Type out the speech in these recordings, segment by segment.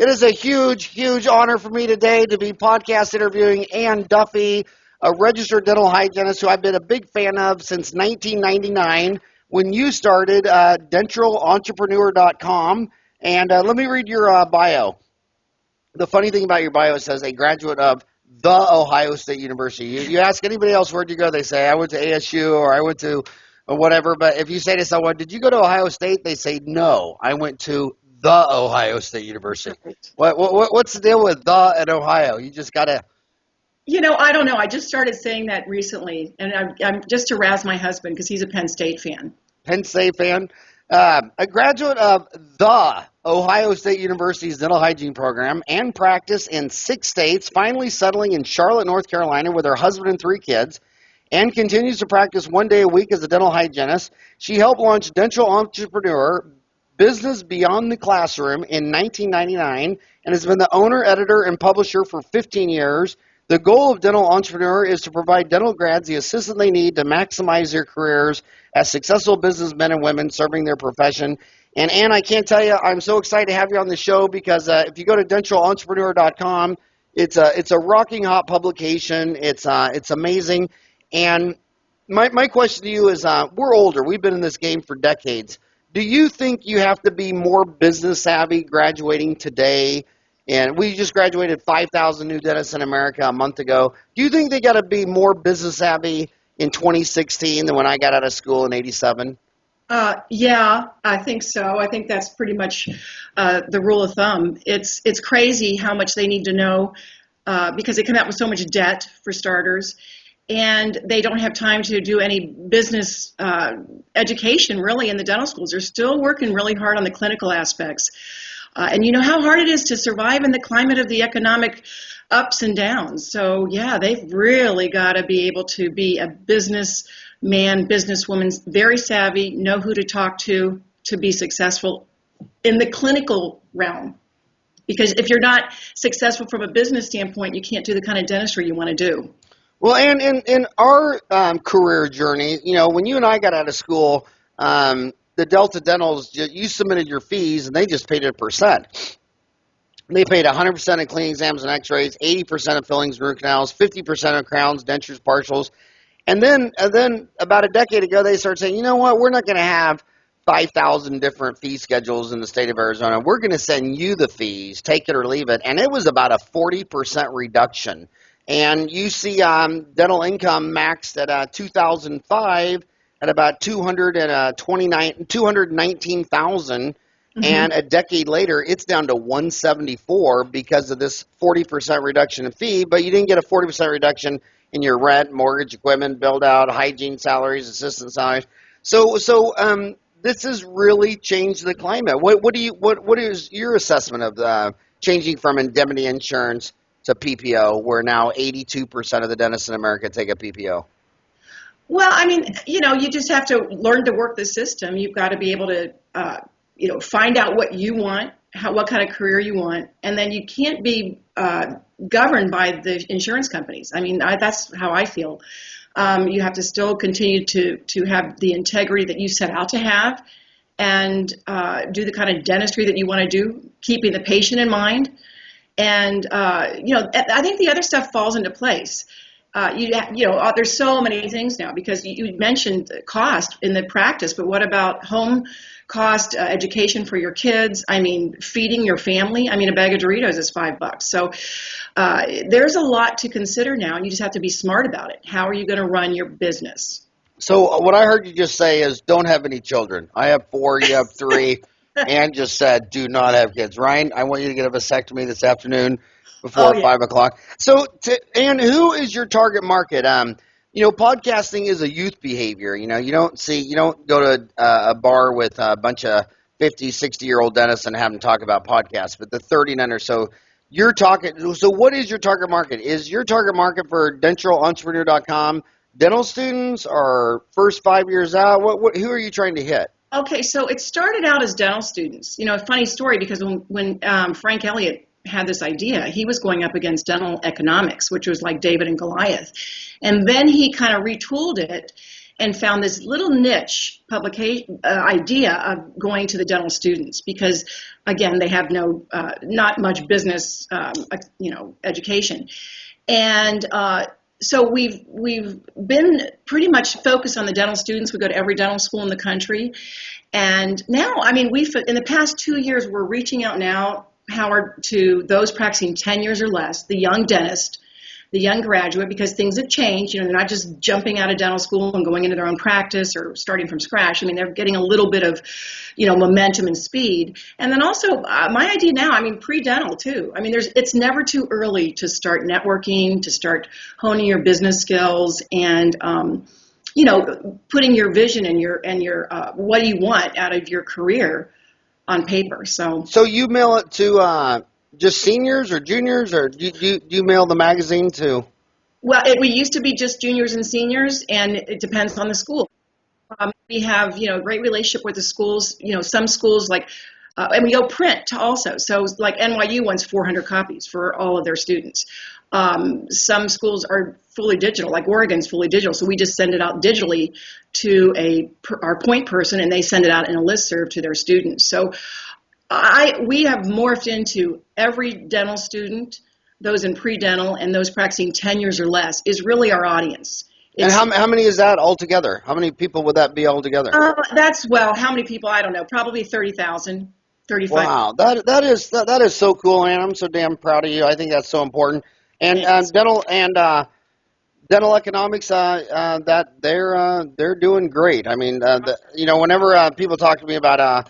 It is a huge, huge honor for me today to be podcast interviewing Ann Duffy, a registered dental hygienist who I've been a big fan of since 1999 when you started dentralentrepreneur.com. And let me read your bio. The funny thing about your bio, it says a graduate of the Ohio State University. You ask anybody else, where'd you go? They say, I went to ASU or I went to whatever. But if you say to someone, did you go to Ohio State? They say, no, I went to the Ohio State University. What's the deal with the and Ohio? You just got to. I don't know. I just started saying that recently, and I'm just to razz my husband because he's a Penn State fan. Penn State fan. A graduate of the Ohio State University's dental hygiene program and practice in 6 states, finally settling in Charlotte, North Carolina with her husband and 3 kids, and continues to practice 1 day a week as a dental hygienist. She helped launch Dental Entrepreneur, Business Beyond the Classroom in 1999 and has been the owner, editor, and publisher for 15 years. The goal of Dental Entrepreneur is to provide dental grads the assistance they need to maximize their careers as successful businessmen and women serving their profession. And Ann, I can't tell you, I'm so excited to have you on the show because if you go to dentralentrepreneur.com, it's a rocking hot publication. It's amazing. And my question to you is, we're older. We've been in this game for decades. Do you think you have to be more business savvy graduating today? And we just graduated 5,000 new dentists in America a month ago. Do you think they got to be more business savvy in 2016 than when I got out of school in 87? Yeah, I think so. I think that's pretty much the rule of thumb. It's crazy how much they need to know because they come out with so much debt, for starters. And they don't have time to do any business education, really, in the dental schools. They're still working really hard on the clinical aspects. And you know how hard it is to survive in the climate of the economic ups and downs. So, yeah, they've really got to be able to be a businessman, businesswoman, very savvy, know who to talk to be successful in the clinical realm. Because if you're not successful from a business standpoint, you can't do the kind of dentistry you want to do. Well, and in our career journey, when you and I got out of school, the Delta Dentals, you submitted your fees, and they just paid a percent. They paid 100% of cleaning exams and x-rays, 80% of fillings and root canals, 50% of crowns, dentures, partials. And then about a decade ago, they started saying, you know what, we're not going to have 5,000 different fee schedules in the state of Arizona. We're going to send you the fees, take it or leave it. And it was about a 40% reduction. And you see dental income maxed at 2005 at about 219,000, and a decade later, it's down to 174 because of this 40% reduction in fee. But you didn't get a 40% reduction in your rent, mortgage, equipment, build out, hygiene salaries, assistant salaries. So this has really changed the climate. What is your assessment of changing from indemnity insurance to PPO, where now 82% of the dentists in America take a PPO? Well, I mean, you just have to learn to work the system. You've got to be able to, find out what you want, what kind of career you want, and then you can't be governed by the insurance companies. I mean, that's how I feel. You have to still continue to have the integrity that you set out to have and do the kind of dentistry that you want to do, keeping the patient in mind. And, I think the other stuff falls into place. There's so many things now because you mentioned cost in the practice, but what about home cost, education for your kids? I mean, feeding your family. I mean, a bag of Doritos is $5. So there's a lot to consider now, and you just have to be smart about it. How are you going to run your business? So what I heard you just say is don't have any children. I have 4, you have 3. Ann just said do not have kids. Ryan, I want you to get a vasectomy this afternoon before 5 o'clock. So, Ann, who is your target market? Podcasting is a youth behavior. You don't go to a bar with a bunch of 50, 60-year-old dentists and have them talk about podcasts, but the 30 and under. So you're talking. So what is your target market? Is your target market for dentralentrepreneur.com dental students or first 5 years out? Who are you trying to hit? Okay, so it started out as dental students. A funny story because when Frank Elliott had this idea, he was going up against dental economics, which was like David and Goliath. And then he kind of retooled it and found this little niche publication idea of going to the dental students because, again, they have not much business, education, and so we've been pretty much focused on the dental students. We go to every dental school in the country, and now, I mean, in the past 2 years, we're reaching out now, Howard, to those practicing 10 years or less, the young dentist, the young graduate, because things have changed. They're not just jumping out of dental school and going into their own practice or starting from scratch. I mean, they're getting a little bit of, momentum and speed. And then also, my idea now, pre-dental too. It's never too early to start networking, to start honing your business skills, and putting your vision and your what do you want out of your career on paper. So you mail it to just seniors or juniors, or do you mail the magazine to? Well, we used to be just juniors and seniors, and it depends on the school. We have, a great relationship with the schools. Some schools and we go print also. So like NYU wants 400 copies for all of their students. Some schools are fully digital, like Oregon's fully digital. So we just send it out digitally to our point person, and they send it out in a listserv to their students. So we have morphed into every dental student, those in pre-dental, and those practicing 10 years or less is really our audience. And how many is that altogether? How many people would that be altogether? How many people? I don't know. Probably 30,000, 35. Wow, that is so cool, and I'm so damn proud of you. I think that's so important. And dental economics, that they're doing great. Whenever people talk to me about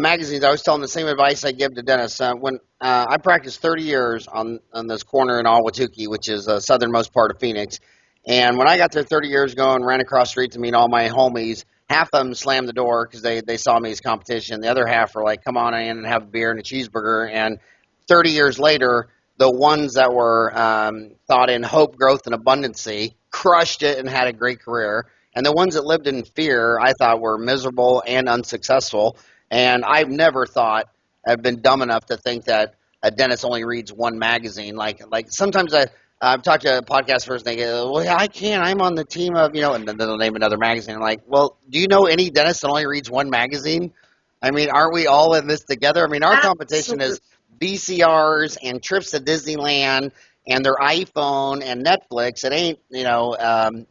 magazines, I always tell them the same advice I give to dentists. When I practiced 30 years on this corner in Ahwatukee, which is the southernmost part of Phoenix, and when I got there 30 years ago and ran across the street to meet all my homies, half of them slammed the door because they saw me as competition. The other half were like, come on in and have a beer and a cheeseburger. And 30 years later, the ones that were thought in hope, growth, and abundancy crushed it and had a great career. And the ones that lived in fear, I thought, were miserable and unsuccessful. And I've never thought, I've been dumb enough to think that a dentist only reads one magazine. Like sometimes I've talked to a podcast person, they go, well, I can't, I'm on the team of, and then they'll name another magazine. I'm like, well, do you know any dentist that only reads one magazine? Aren't we all in this together? Our competition is VCRs and trips to Disneyland and their iPhone and Netflix. It ain't,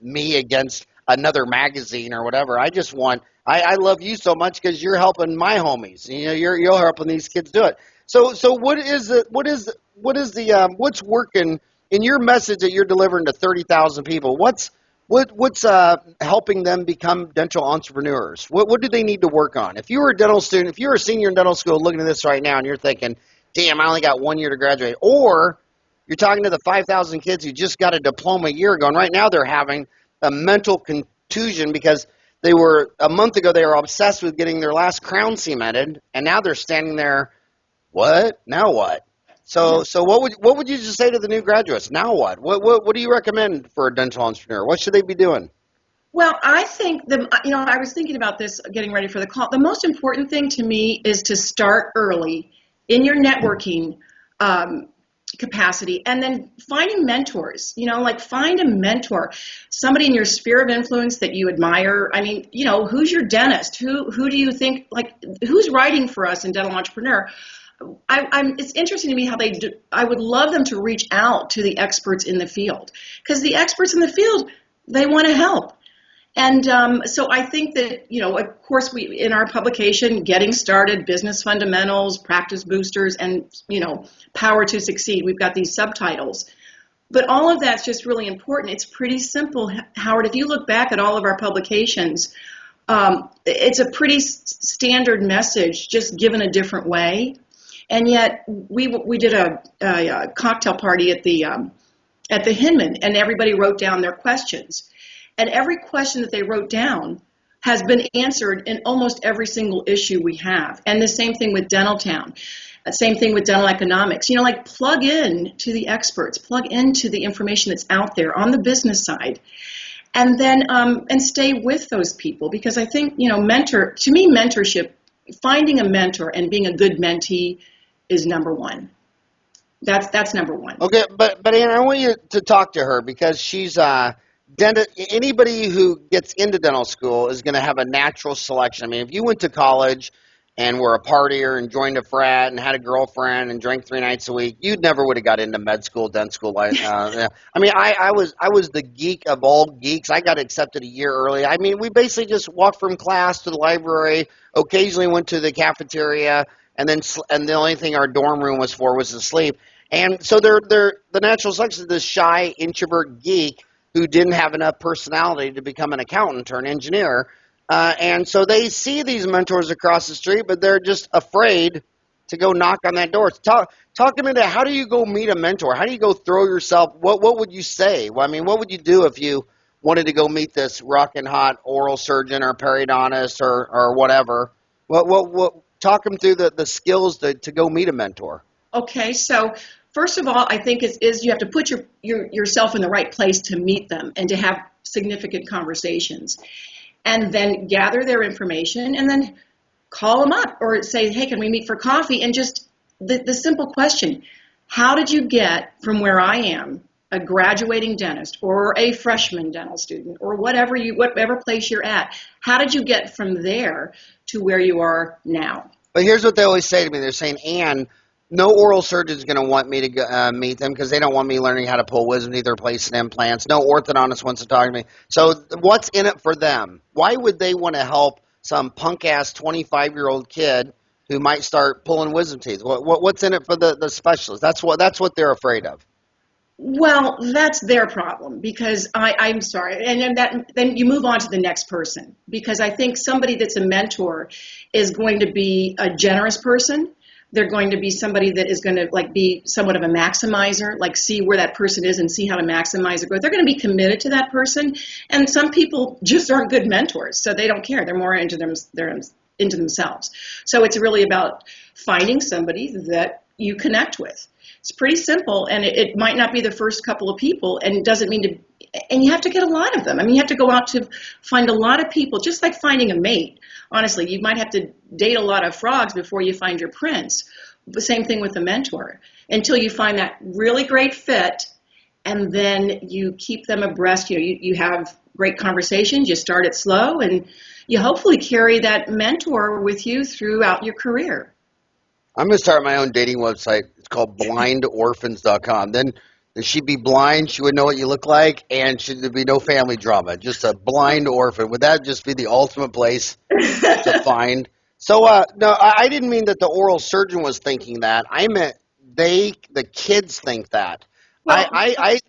me against another magazine or whatever. I just want, I love you so much because you're helping my homies. You're helping these kids do it. So what's working in your message that you're delivering to 30,000 people? What's helping them become dental entrepreneurs? What do they need to work on? If you were a dental student, if you're a senior in dental school looking at this right now and you're thinking, damn, I only got 1 year to graduate, or you're talking to the 5,000 kids who just got a diploma a year ago, and right now they're having a mental contusion because a month ago they were obsessed with getting their last crown cemented, and now they're standing there, what? Now what? So what would you just say to the new graduates? Now what? What do you recommend for a dental entrepreneur? What should they be doing? Well, I think I was thinking about this getting ready for the call. The most important thing to me is to start early in your networking capacity, and then finding mentors. Find a mentor, somebody in your sphere of influence that you admire. Who's your dentist? Who do you think, who's writing for us in Dental Entrepreneur? It's interesting to me how they do. I would love them to reach out to the experts in the field, because the experts in the field, they want to help. And so I think that, of course, we in our publication, Getting Started, Business Fundamentals, Practice Boosters, and, Power to Succeed, we've got these subtitles. But all of that's just really important. It's pretty simple, Howard. If you look back at all of our publications, it's a pretty standard message, just given a different way. And yet we did a cocktail party at the Hinman, and everybody wrote down their questions. And every question that they wrote down has been answered in almost every single issue we have. And the same thing with Dental Town. Same thing with dental economics. Plug in to the experts, plug into the information that's out there on the business side. And then and stay with those people, because I think, mentorship, finding a mentor and being a good mentee is number one. That's number one. Okay, but Ann, I want you to talk to her, because she's Anybody who gets into dental school is going to have a natural selection. I mean, if you went to college and were a partier and joined a frat and had a girlfriend and drank 3 nights a week, you never would have got into med school, dent school. Yeah. I mean, I was the geek of all geeks. I got accepted a year early. I mean, we basically just walked from class to the library, occasionally went to the cafeteria, and the only thing our dorm room was for was to sleep. And so the natural selection is this shy introvert geek who didn't have enough personality to become an accountant or an engineer. And so they see these mentors across the street, but they're just afraid to go knock on that door. Talk to me about how do you go meet a mentor? How do you go throw yourself? What would you say? Well, I mean, what would you do if you wanted to go meet this rockin' hot oral surgeon or periodontist or whatever? What talk them through the skills to go meet a mentor. Okay, so first of all, I think is you have to put yourself in the right place to meet them and to have significant conversations. And then gather their information and then call them up or say, hey, can we meet for coffee? And just the simple question, how did you get from where I am, a graduating dentist or a freshman dental student or whatever place you're at, how did you get from there to where you are now? But here's what they always say to me. They're saying, Ann, no oral surgeon's going to want me to meet them because they don't want me learning how to pull wisdom teeth or place implants. No orthodontist wants to talk to me. So what's in it for them? Why would they want to help some punk-ass 25-year-old kid who might start pulling wisdom teeth? What's in it for the specialist? That's what they're afraid of. Well, that's their problem because I'm sorry. And then you move on to the next person because I think somebody that's a mentor is going to be a generous person. They're going to be somebody that is going to be somewhat of a maximizer, see where that person is and see how to maximize their growth. They're going to be committed to that person. And some people just aren't good mentors, so they don't care. They're more into themselves. So it's really about finding somebody that you connect with. It's pretty simple, and it might not be the first couple of people, and it doesn't mean to. And you have to get a lot of them. I mean, you have to go out to find a lot of people, just like finding a mate. Honestly, you might have to date a lot of frogs before you find your prince. The same thing with a mentor. Until you find that really great fit, and then you keep them abreast. You have great conversations. You start it slow, and you hopefully carry that mentor with you throughout your career. I'm going to start my own dating website. It's called blindorphans.com. Then she'd be blind. She would know what you look like, and there'd be no family drama. Just a blind orphan. Would that just be the ultimate place to find? So, no, I didn't mean that the oral surgeon was thinking that. I meant the kids think that. Well, I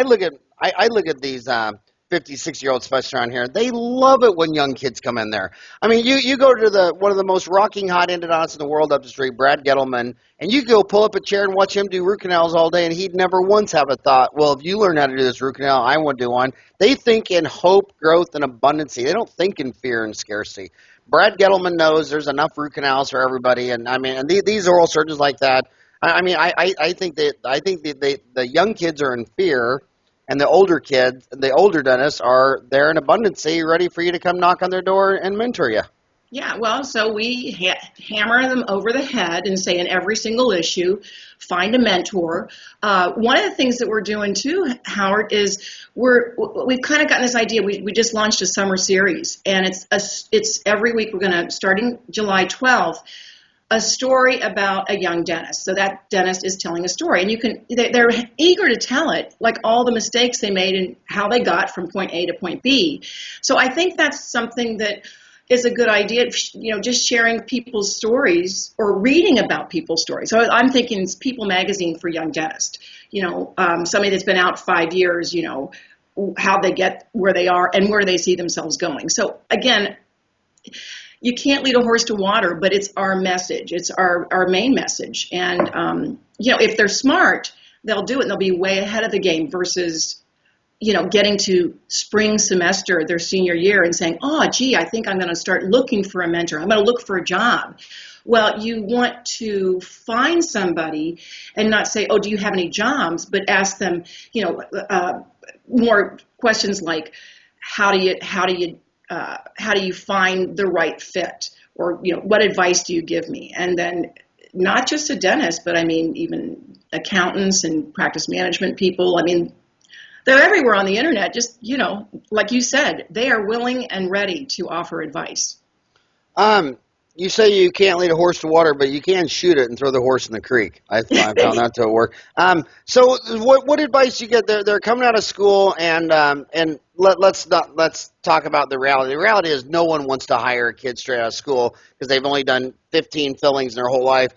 look at these 50, 60-year-old specialists around here. They love it when young kids come in there. I mean, you go to one of the most rocking hot endodontists in the world up the street, Brad Gettleman, and you go pull up a chair and watch him do root canals all day, and he'd never once have a thought, well, if you learn how to do this root canal, I want to do one. They think in hope, growth, and abundance. They don't think in fear and scarcity. Brad Gettleman knows there's enough root canals for everybody, and these oral surgeons like that. I think the young kids are in fear. And the older kids, the older dentists are there in abundance, ready for you to come knock on their door and mentor you. Yeah, well, so we hammer them over the head and say in every single issue, find a mentor. One of the things that we're doing too, Howard, is we've kind of gotten this idea. We just launched a summer series, and it's every week. We're going to, starting July 12th, a story about a young dentist. So that dentist is telling a story, and they're eager to tell it, like all the mistakes they made and how they got from point A to point B. So I think that's something that is a good idea, just sharing people's stories or reading about people's stories. So I'm thinking it's People Magazine for young dentists, somebody that's been out 5 years, how they get where they are and where they see themselves going. So again, you can't lead a horse to water, but it's our message. It's our main message. And, if they're smart, they'll do it and they'll be way ahead of the game versus, getting to spring semester, their senior year and saying, oh, gee, I think I'm going to start looking for a mentor. I'm going to look for a job. Well, you want to find somebody and not say, oh, do you have any jobs? But ask them, more questions like, how do you find the right fit? Or, what advice do you give me? And then not just a dentist, but even accountants and practice management people. They're everywhere on the internet. Just, like you said, they are willing and ready to offer advice. You say you can't lead a horse to water, but you can shoot it and throw the horse in the creek. I found that to work. So what advice do you get? They're coming out of school, and let's talk about the reality. The reality is no one wants to hire a kid straight out of school because they've only done 15 fillings in their whole life.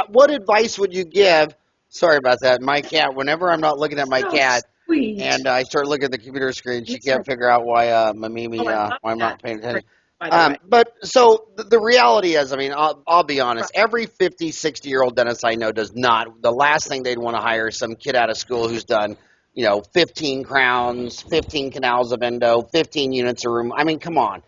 What advice would you give? Sorry about that. My cat. Whenever I'm not looking at my cat. Sweet. And I start looking at the computer screen, she can't figure out why Mimi why I'm not paying attention. But so the reality is, I mean, I'll be honest, every 50, 60-year-old dentist I know does not. The last thing they'd want to hire is some kid out of school who's done, 15 crowns, 15 canals of endo, 15 units of room. I mean, come on.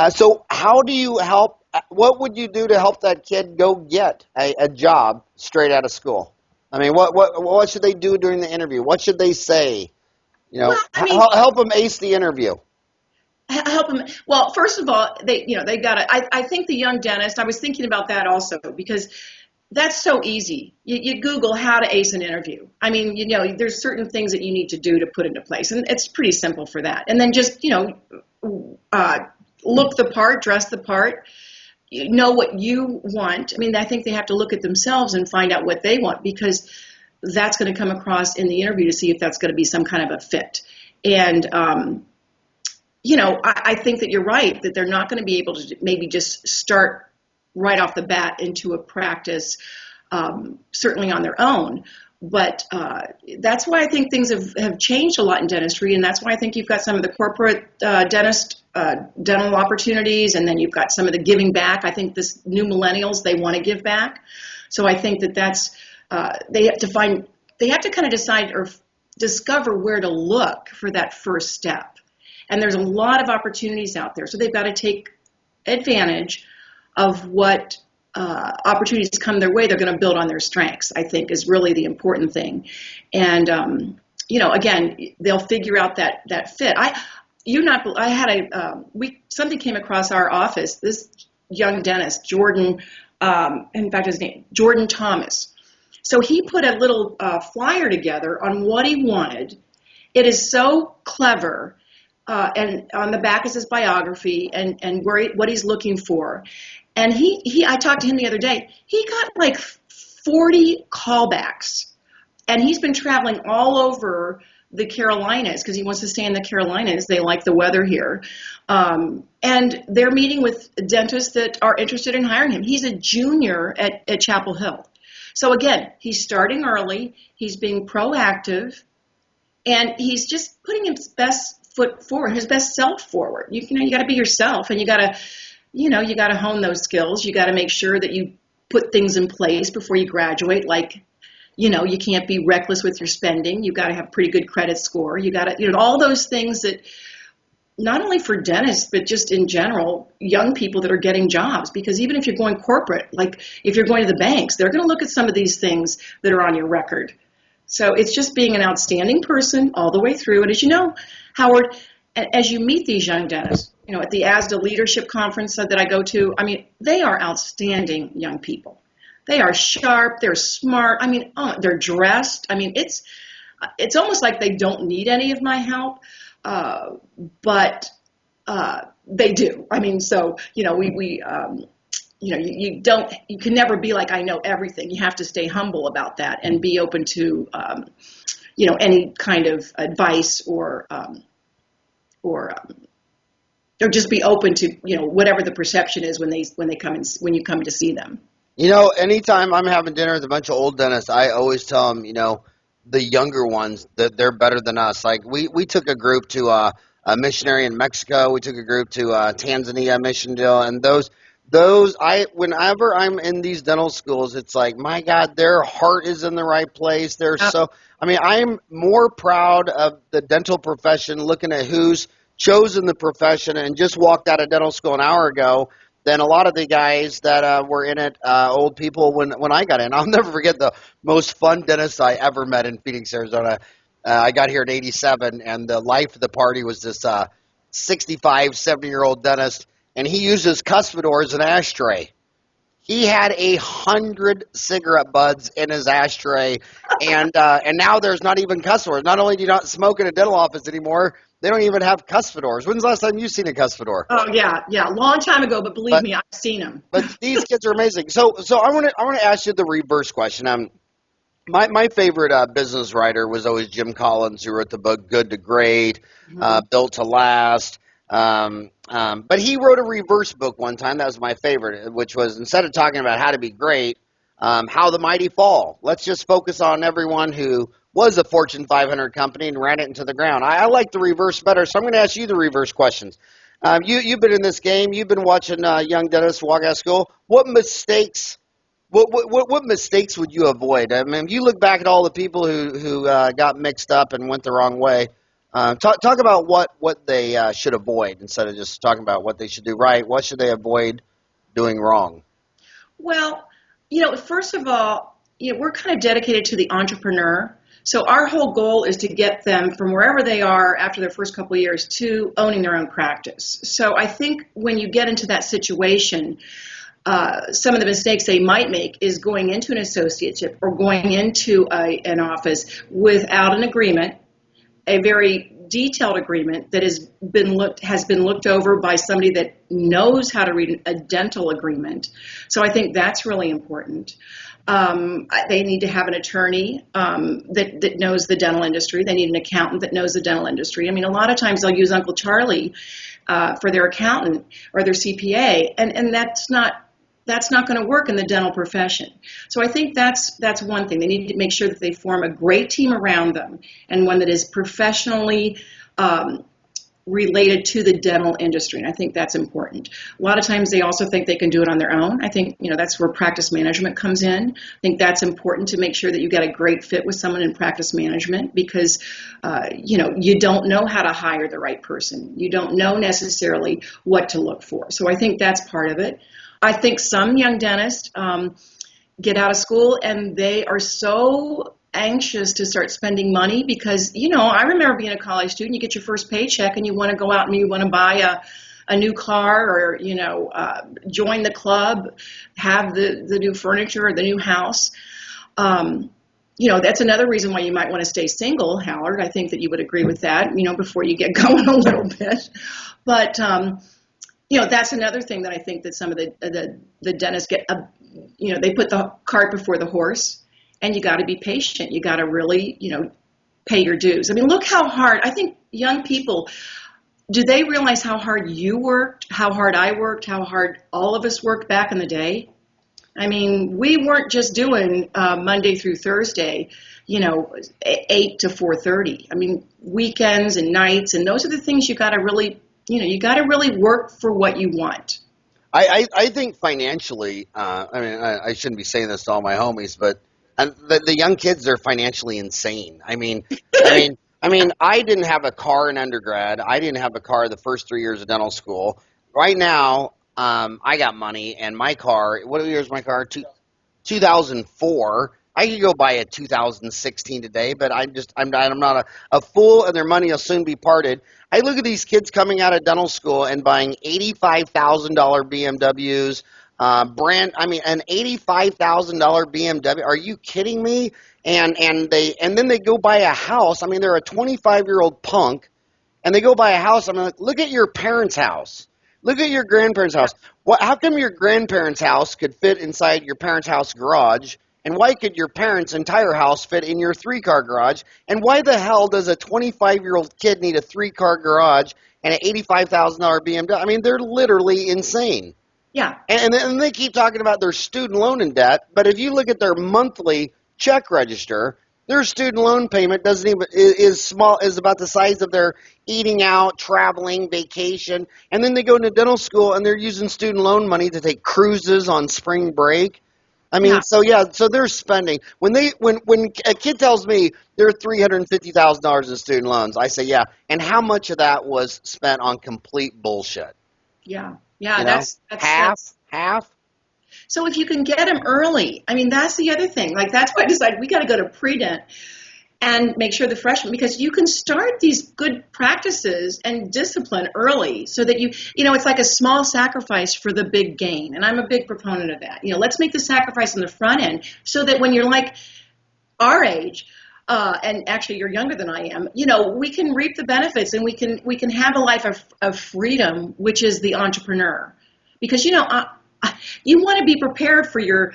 So how do you help? What would you do to help that kid go get a job straight out of school? I mean, what should they do during the interview? What should they say? Help them ace the interview. Help them. Well, first of all, they got to. I think the young dentist. I was thinking about that also because that's so easy. You Google how to ace an interview. I mean, there's certain things that you need to do to put into place, and it's pretty simple for that. And then just look the part, dress the part. Know what you want. I mean, I think they have to look at themselves and find out what they want because that's going to come across in the interview to see if that's going to be some kind of a fit. And I think that you're right, that they're not going to be able to maybe just start right off the bat into a practice, certainly on their own. But that's why I think things have changed a lot in dentistry, and that's why I think you've got some of the corporate dental opportunities, and then you've got some of the giving back. I think this new millennials, they want to give back. So I think that's they have to kind of decide or discover where to look for that first step. And there's a lot of opportunities out there. So they've got to take advantage of what opportunities come their way. They're going to build on their strengths, I think, is really the important thing. And, again, they'll figure out that fit. Something came across our office, this young dentist, Jordan, in fact, his name, Jordan Thomas. So he put a little flyer together on what he wanted. It is so clever. And on the back is his biography and what he's looking for. And I talked to him the other day. He got like 40 callbacks. And he's been traveling all over the Carolinas because he wants to stay in the Carolinas. They like the weather here. And they're meeting with dentists that are interested in hiring him. He's a junior at Chapel Hill. So again, he's starting early. He's being proactive. And he's just putting his best foot forward, his best self forward. You got to be yourself, and you got to hone those skills. You got to make sure that you put things in place before you graduate. Like, you can't be reckless with your spending. You got to have a pretty good credit score. You got to, all those things that not only for dentists, but just in general, young people that are getting jobs. Because even if you're going corporate, like if you're going to the banks, they're going to look at some of these things that are on your record. So it's just being an outstanding person all the way through. And as you know, Howard, as you meet these young dentists, at the ASDA Leadership Conference that I go to, I mean, they are outstanding young people. They are sharp. They're smart. I mean, they're dressed. I mean, it's almost like they don't need any of my help, but they do. I mean, so, you can never be like, I know everything. You have to stay humble about that and be open to, any kind of advice or just be open to, whatever the perception is when you come to see them. Anytime I'm having dinner with a bunch of old dentists, I always tell them, the younger ones that they're better than us. Like we took a group to a missionary in Mexico. We took a group to Tanzania mission deal, and whenever I'm in these dental schools, it's like, my God, their heart is in the right place. I'm more proud of the dental profession looking at who's chosen the profession and just walked out of dental school an hour ago than a lot of the guys that were in it, old people when I got in. I'll never forget the most fun dentist I ever met in Phoenix, Arizona. I got here in 87, and the life of the party was this 65, 70-year-old dentist. And he uses cuspidor as an ashtray. He had 100 cigarette butts in his ashtray, and now there's not even cuspidors. Not only do you not smoke in a dental office anymore, they don't even have cuspidors. When's the last time you've seen a cuspidor? Oh yeah, yeah, long time ago, but believe me, I've seen them. But these kids are amazing. So I want to ask you the reverse question. My favorite business writer was always Jim Collins, who wrote the book Good to Great, Built to Last. But he wrote a reverse book one time. That was my favorite, which was, instead of talking about how to be great, how the mighty fall. Let's just focus on everyone who was a Fortune 500 company and ran it into the ground. I like the reverse better, so I'm going to ask you the reverse questions. You've been in this game. You've been watching young dentists walk out of school. What mistakes would you avoid? I mean, if you look back at all the people who got mixed up and went the wrong way, talk about what they should avoid instead of just talking about what they should do right. What should they avoid doing wrong? Well, first of all, we're kind of dedicated to the entrepreneur. So our whole goal is to get them from wherever they are after their first couple of years to owning their own practice. So I think when you get into that situation, some of the mistakes they might make is going into an associateship or going into an office without an agreement, a very detailed agreement that has been looked over by somebody that knows how to read a dental agreement. So I think that's really important. They need to have an attorney that knows the dental industry. They need an accountant that knows the dental industry. I mean, a lot of times they'll use Uncle Charlie for their accountant or their CPA, and that's not going to work in the dental profession. So I think that's one thing. They need to make sure that they form a great team around them and one that is professionally related to the dental industry. And I think that's important. A lot of times they also think they can do it on their own. I think, that's where practice management comes in. I think that's important to make sure that you get a great fit with someone in practice management because, you don't know how to hire the right person. You don't know necessarily what to look for. So I think that's part of it. I think some young dentists get out of school and they are so anxious to start spending money because, I remember being a college student, you get your first paycheck and you want to go out and you want to buy a new car or, join the club, have the new furniture or the new house. That's another reason why you might want to stay single, Howard. I think that you would agree with that, before you get going a little bit. But, that's another thing that I think that some of the dentists get, they put the cart before the horse, and you got to be patient. You got to really, pay your dues. I mean, look how hard, I think young people, do they realize how hard you worked, how hard I worked, how hard all of us worked back in the day? I mean, we weren't just doing Monday through Thursday, 8 to 4:30. I mean, weekends and nights, and those are the things you got to really, you got to really work for what you want. I think financially, I shouldn't be saying this to all my homies, but the young kids are financially insane. I mean, I didn't have a car in undergrad. I didn't have a car the first 3 years of dental school. Right now, I got money, and my car. What year is my car? 2004. I could go buy a 2016 today, but I'm not a fool, and their money will soon be parted. I look at these kids coming out of dental school and buying $85,000 BMWs, an $85,000 BMW. Are you kidding me? And then they go buy a house. I mean, they're a 25-year-old punk, and they go buy a house. I'm like, look at your parents' house. Look at your grandparents' house. How come your grandparents' house could fit inside your parents' house garage? And why could your parents' entire house fit in your 3-car garage? And why the hell does a 25-year-old kid need a 3-car garage and an $85,000 BMW? I mean, they're literally insane. Yeah. And they keep talking about their student loan in debt, but if you look at their monthly check register, their student loan payment is about the size of their eating out, traveling, vacation, and then they go into dental school and they're using student loan money to take cruises on spring break. I mean, yeah. So they're spending when a kid tells me there are $350,000 in student loans, I say, yeah. And how much of that was spent on complete bullshit? Yeah, that's half. So if you can get them early, I mean, that's the other thing. Like that's why I decided we got to go to pre-dent. and make sure the freshmen, because you can start these good practices and discipline early so that it's like a small sacrifice for the big gain. And I'm a big proponent of that. Let's make the sacrifice on the front end so that when you're like our age, and actually you're younger than I am, we can reap the benefits, and we can have a life of freedom, which is the entrepreneur. Because, you want to be prepared for your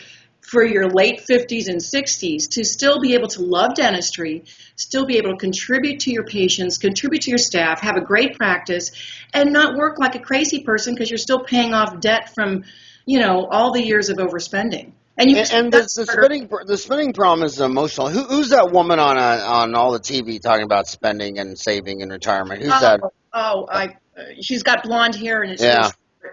late 50s and 60s to still be able to love dentistry, still be able to contribute to your patients, contribute to your staff, have a great practice, and not work like a crazy person because you're still paying off debt from, all the years of overspending. And the spending problem is emotional. Who's that woman on all the TV talking about spending and saving and retirement? Who's that? She's got blonde hair and it's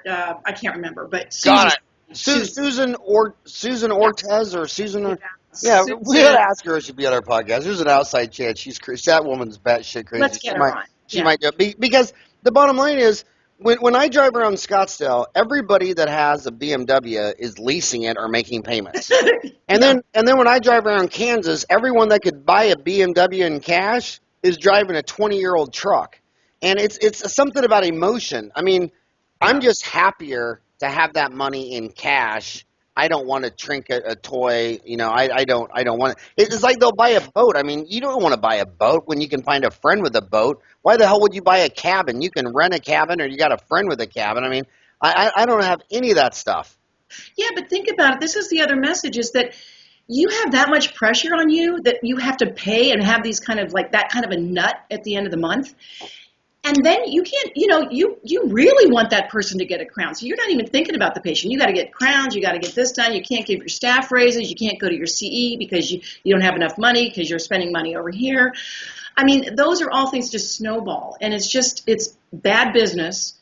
I can't remember, but Susan Ortez or Susan. Yeah, we gotta ask her if she'd be on our podcast. There's an outside chance that woman's batshit crazy. Let's get her on. She might do it because the bottom line is when I drive around Scottsdale, everybody that has a BMW is leasing it or making payments. And then when I drive around Kansas, everyone that could buy a BMW in cash is driving a 20-year-old truck. And it's something about emotion. I mean, I'm just happier to have that money in cash. I don't want to trinket a toy. I don't want it. It's like they'll buy a boat. I mean, you don't want to buy a boat when you can find a friend with a boat. Why the hell would you buy a cabin? You can rent a cabin, or you got a friend with a cabin. I mean, I don't have any of that stuff. Yeah, but think about it. This is the other message, is that you have that much pressure on you that you have to pay and have these kind of like that kind of a nut at the end of the month. And then you can't, you really want that person to get a crown. So you're not even thinking about the patient. You got to get crowns. You got to get this done. You can't give your staff raises. You can't go to your CE because you don't have enough money because you're spending money over here. I mean, those are all things just snowball. And it's bad business.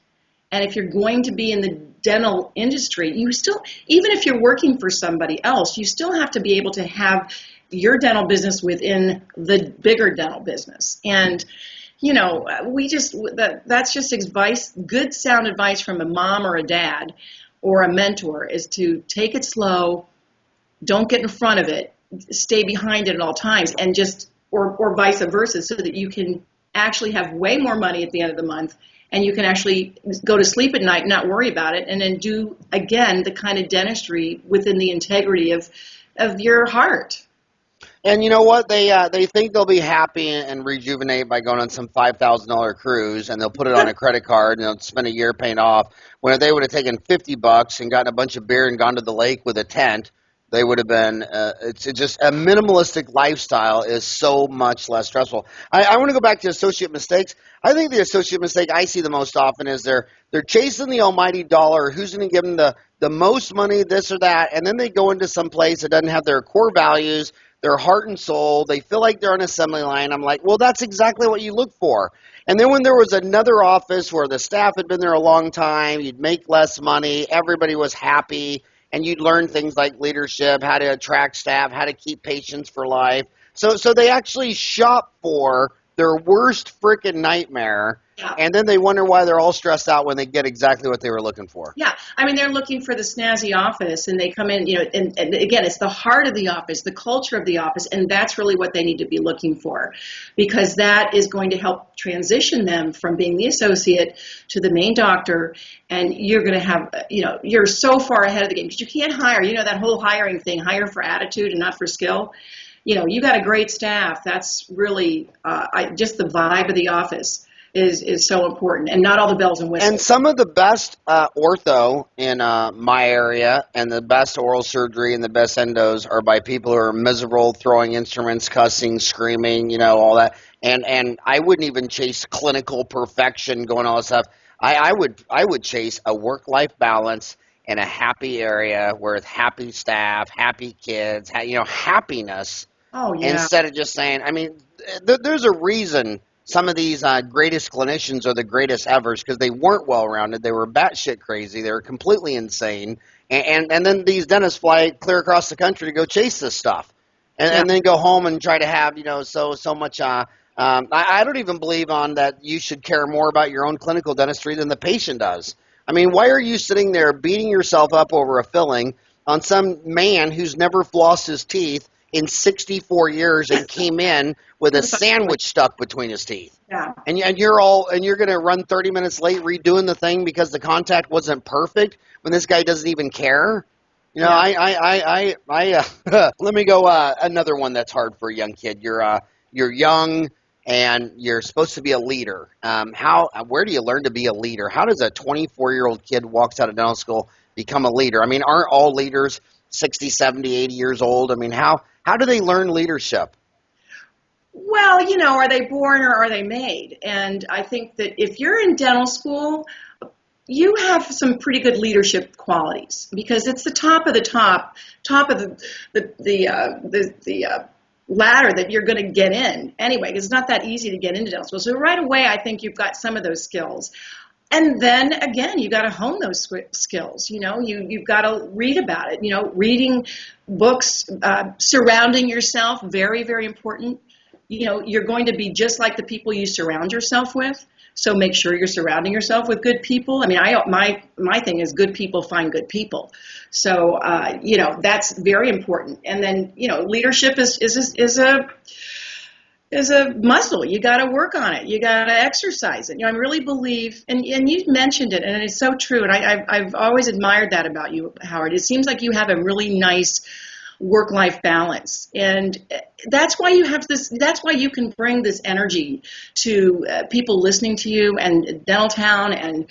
And if you're going to be in the dental industry, you still, even if you're working for somebody else, you still have to be able to have your dental business within the bigger dental business. And that's just advice, good sound advice from a mom or a dad or a mentor, is to take it slow, don't get in front of it, stay behind it at all times, and or vice versa, so that you can actually have way more money at the end of the month, and you can actually go to sleep at night and not worry about it, and then do, again, the kind of dentistry within the integrity of your heart. And you know what? They think they'll be happy and rejuvenate by going on some $5,000 cruise, and they'll put it on a credit card, and they'll spend a year paying off. When if they would have taken $50 and gotten a bunch of beer and gone to the lake with a tent, they would have been. It's just a minimalistic lifestyle is so much less stressful. I want to go back to associate mistakes. I think the associate mistake I see the most often is they're chasing the almighty dollar. Who's going to give them the most money, this or that, and then they go into some place that doesn't have their core values, their heart and soul. They feel like they're on an assembly line. I'm like, well, that's exactly what you look for. And then when there was another office where the staff had been there a long time, you'd make less money, everybody was happy, and you'd learn things like leadership, how to attract staff, how to keep patients for life. So they actually shop for their worst freaking nightmare, and then they wonder why they're all stressed out when they get exactly what they were looking for. Yeah, I mean, they're looking for the snazzy office, and they come in, and again, it's the heart of the office, the culture of the office, and that's really what they need to be looking for, because that is going to help transition them from being the associate to the main doctor, and you're going to have, you're so far ahead of the game, because you can't hire, that whole hiring thing, hire for attitude and not for skill. You got a great staff. That's really just the vibe of the office is so important, and not all the bells and whistles. And some of the best ortho in my area, and the best oral surgery and the best endos are by people who are miserable, throwing instruments, cussing, screaming, all that. And I wouldn't even chase clinical perfection, going all this stuff. I would chase a work-life balance in a happy area where it's happy staff, happy kids, happiness. Oh, yeah. Instead of just saying, I mean, there's a reason some of these greatest clinicians are the greatest evers, because they weren't well-rounded. They were batshit crazy. They were completely insane. And then these dentists fly clear across the country to go chase this stuff, and then go home and try to have, so much. I don't even believe on that you should care more about your own clinical dentistry than the patient does. I mean, why are you sitting there beating yourself up over a filling on some man who's never flossed his teeth in 64 years and came in with a sandwich stuck between his teeth. Yeah. And you're going to run 30 minutes late redoing the thing because the contact wasn't perfect when this guy doesn't even care. You know, Yeah. let me go another one that's hard for a young kid. You're young and you're supposed to be a leader. Where do you learn to be a leader? How does a 24-year-old kid walks out of dental school become a leader? I mean, aren't all leaders 60, 70, 80 years old? I mean, how do they learn leadership? Well, you know, are they born or are they made? And I think that if you're in dental school, you have some pretty good leadership qualities because it's the top of the top of the ladder that you're going to get in. Anyway, it's not that easy to get into dental school. So right away, I think you've got some of those skills. And then again, you got to hone those skills. You know, you've got to read about it. You know, reading books, surrounding yourself, very, very important. You know, you're going to be just like the people you surround yourself with. So make sure you're surrounding yourself with good people. I mean, my thing is good people find good people. So, you know, that's very important. And then, you know, leadership is a muscle. You got to work on it. You got to exercise it. You know, I really believe, and you mentioned it, and it's so true. And I've always admired that about you, Howard. It seems like you have a really nice work-life balance, and that's why you have this. That's why you can bring this energy to people listening to you and Dental Town and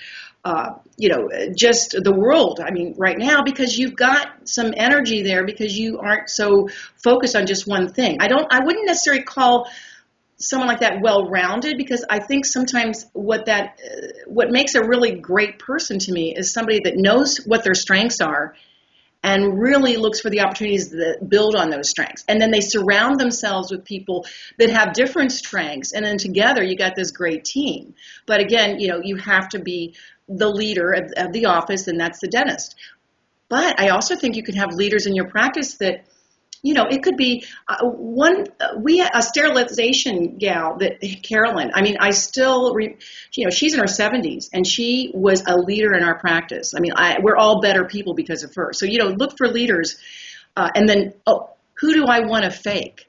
you know, just the world. I mean, right now, because you've got some energy there because you aren't so focused on just one thing. I wouldn't necessarily call someone like that well-rounded because I think sometimes what makes a really great person to me is somebody that knows what their strengths are and really looks for the opportunities that build on those strengths. And then they surround themselves with people that have different strengths. And then together you got this great team. But again, you know, you have to be the leader of the office, and that's the dentist. But I also think you can have leaders in your practice that, you know, it could be we had a sterilization gal that Carolyn, I mean, you know, she's in her 70s and she was a leader in our practice. I mean, we're all better people because of her. So, you know, look for leaders. And then, who do I want to fake?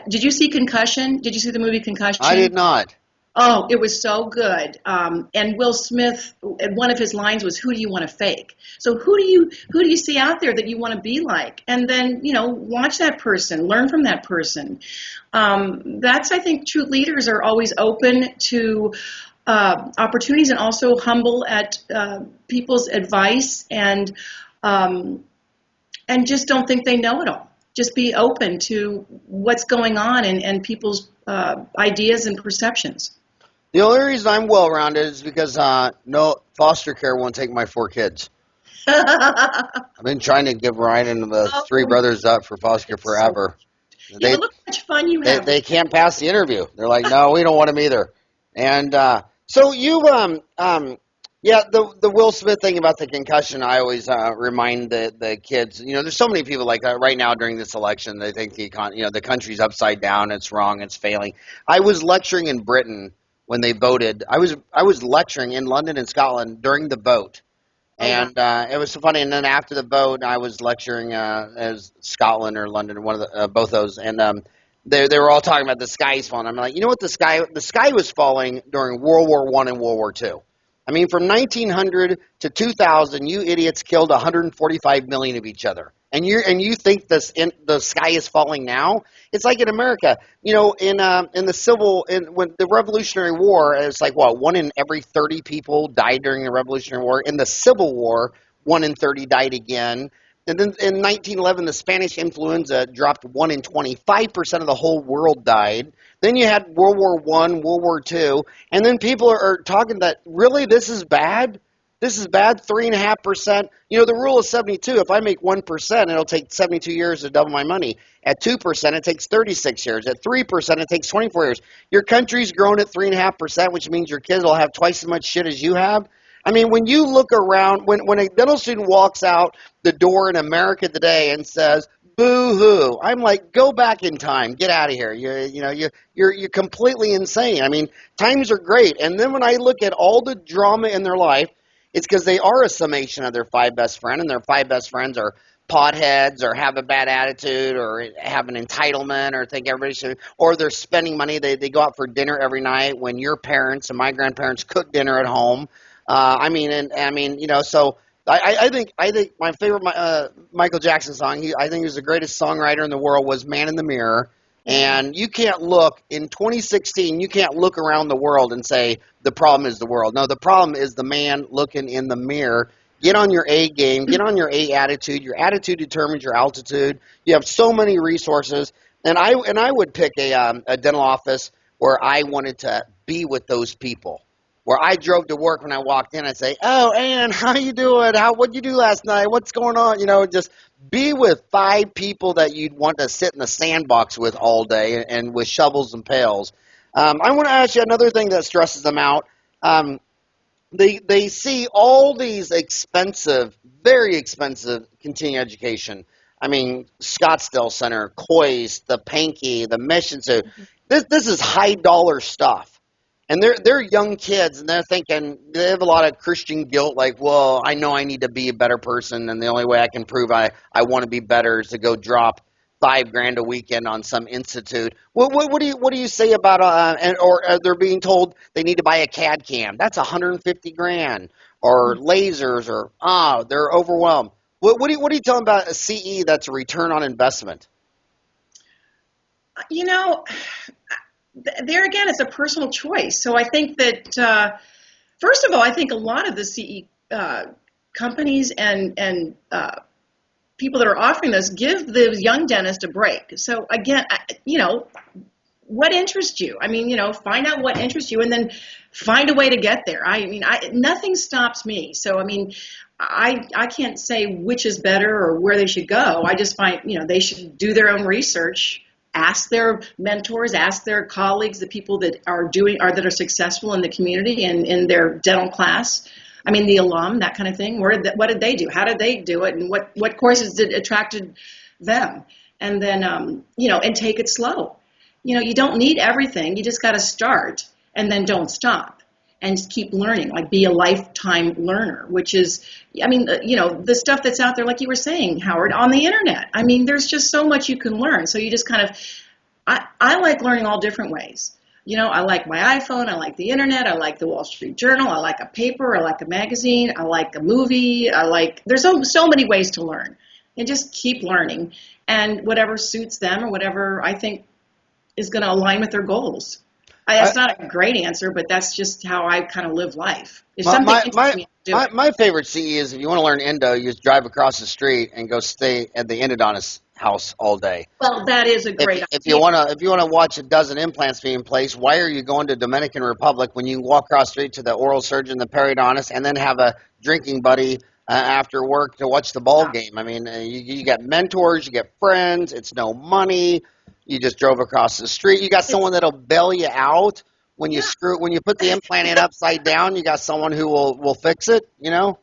Did you see Concussion? Did you see the movie Concussion? I did not. Oh, it was so good. And Will Smith, one of his lines was, "Who do you want to fake?" So who do you see out there that you want to be like? And then, you know, watch that person, learn from that person. I think true leaders are always open to opportunities and also humble at people's advice and just don't think they know it all. Just be open to what's going on and people's ideas and perceptions. The only reason I'm well-rounded is because no foster care won't take my 4 kids. I've been trying to give Ryan and the 3 brothers up for foster care forever. Yeah, look how much fun you have. They can't pass the interview. They're like, no, we don't want them either. And so you, yeah, the Will Smith thing about the concussion, I always remind the kids. You know, there's so many people like right now during this election, they think the country's upside down, it's wrong, it's failing. I was lecturing in Britain when they voted. I was lecturing in London and Scotland during the vote. And it was so funny. And then after the vote, I was lecturing as Scotland or London, one of the both those. And they were all talking about the sky's falling. I'm like, you know what? The sky was falling during World War I and World War II. I mean, from 1900 to 2000, you idiots killed 145 million of each other. And you think the sky is falling now? It's like in America, you know, when the Revolutionary War, it's like what, 1 in every 30 people died during the Revolutionary War. In the Civil War, 1 in 30 died again. And then in 1911, the Spanish influenza dropped 1 in 25% of the whole world died. Then you had World War I, World War II, and then people are talking that really this is bad. This is bad, 3.5%. You know, the rule is 72. If I make 1%, it'll take 72 years to double my money. At 2%, it takes 36 years. At 3%, it takes 24 years. Your country's grown at 3.5%, which means your kids will have twice as much shit as you have. I mean, when you look around, when a dental student walks out the door in America today and says, boo-hoo, I'm like, go back in time. Get out of here. You're completely insane. I mean, times are great. And then when I look at all the drama in their life, it's because they are a summation of their 5 best friends, and their 5 best friends are potheads or have a bad attitude or have an entitlement or think everybody should, or they're spending money. They go out for dinner every night when your parents and my grandparents cook dinner at home. So I think my favorite Michael Jackson song. I think he was the greatest songwriter in the world. Was "Man in the Mirror." And you can't look in 2016. You can't look around the world and say the problem is the world. No, the problem is the man looking in the mirror. Get on your A game. Get on your A attitude. Your attitude determines your altitude. You have so many resources. And I would pick a dental office where I wanted to be with those people. Where I drove to work when I walked in, I'd say, "Oh, Ann, how you doing? What'd you do last night? What's going on?" Just be with 5 people that you'd want to sit in the sandbox with all day and with shovels and pails. I want to ask you another thing that stresses them out. They see all these expensive, very expensive continuing education. I mean, Scottsdale Center, Coist, the Pankey, the Mission. So this is high dollar stuff. And they're young kids, and they're thinking, they have a lot of Christian guilt, like, well, I know I need to be a better person, and the only way I can prove I want to be better is to go drop $5,000 a weekend on some institute. What do you say about or they're being told they need to buy a CAD cam? That's $150,000, or lasers, or they're overwhelmed. What do you tell them about a CE that's a return on investment? There again, it's a personal choice. So I think that, first of all, I think a lot of the CE companies and people that are offering this give the young dentist a break. So again, what interests you? I mean, find out what interests you and then find a way to get there. Nothing stops me. So, I can't say which is better or where they should go. I just find, they should do their own research. Ask their mentors, ask their colleagues, the people that are successful in the community and in their dental class. The alum, that kind of thing. What did they do? How did they do it? And what courses attracted them? And then, and take it slow. You don't need everything. You just got to start and then don't stop and just keep learning, like be a lifetime learner, which is, the stuff that's out there, like you were saying, Howard, on the internet. There's just so much you can learn. So you just kind of, I like learning all different ways. I like my iPhone, I like the internet, I like the Wall Street Journal, I like a paper, I like a magazine, I like a movie, there's so many ways to learn. And just keep learning. And whatever suits them or whatever I think is going to align with their goals. That's not a great answer, but that's just how I kind of live life. If something interests me, do it. My favorite CE is if you want to learn endo, you just drive across the street and go stay at the endodontist's house all day. Well, that is a great idea. If you want to watch a dozen implants being placed, why are you going to Dominican Republic when you walk across the street to the oral surgeon, the periodontist, and then have a drinking buddy after work to watch the ball game? You got mentors, you get friends. It's no money. You just drove across the street. You got someone that'll bail you out when you put the implant in upside down. You got someone who will fix it. Well,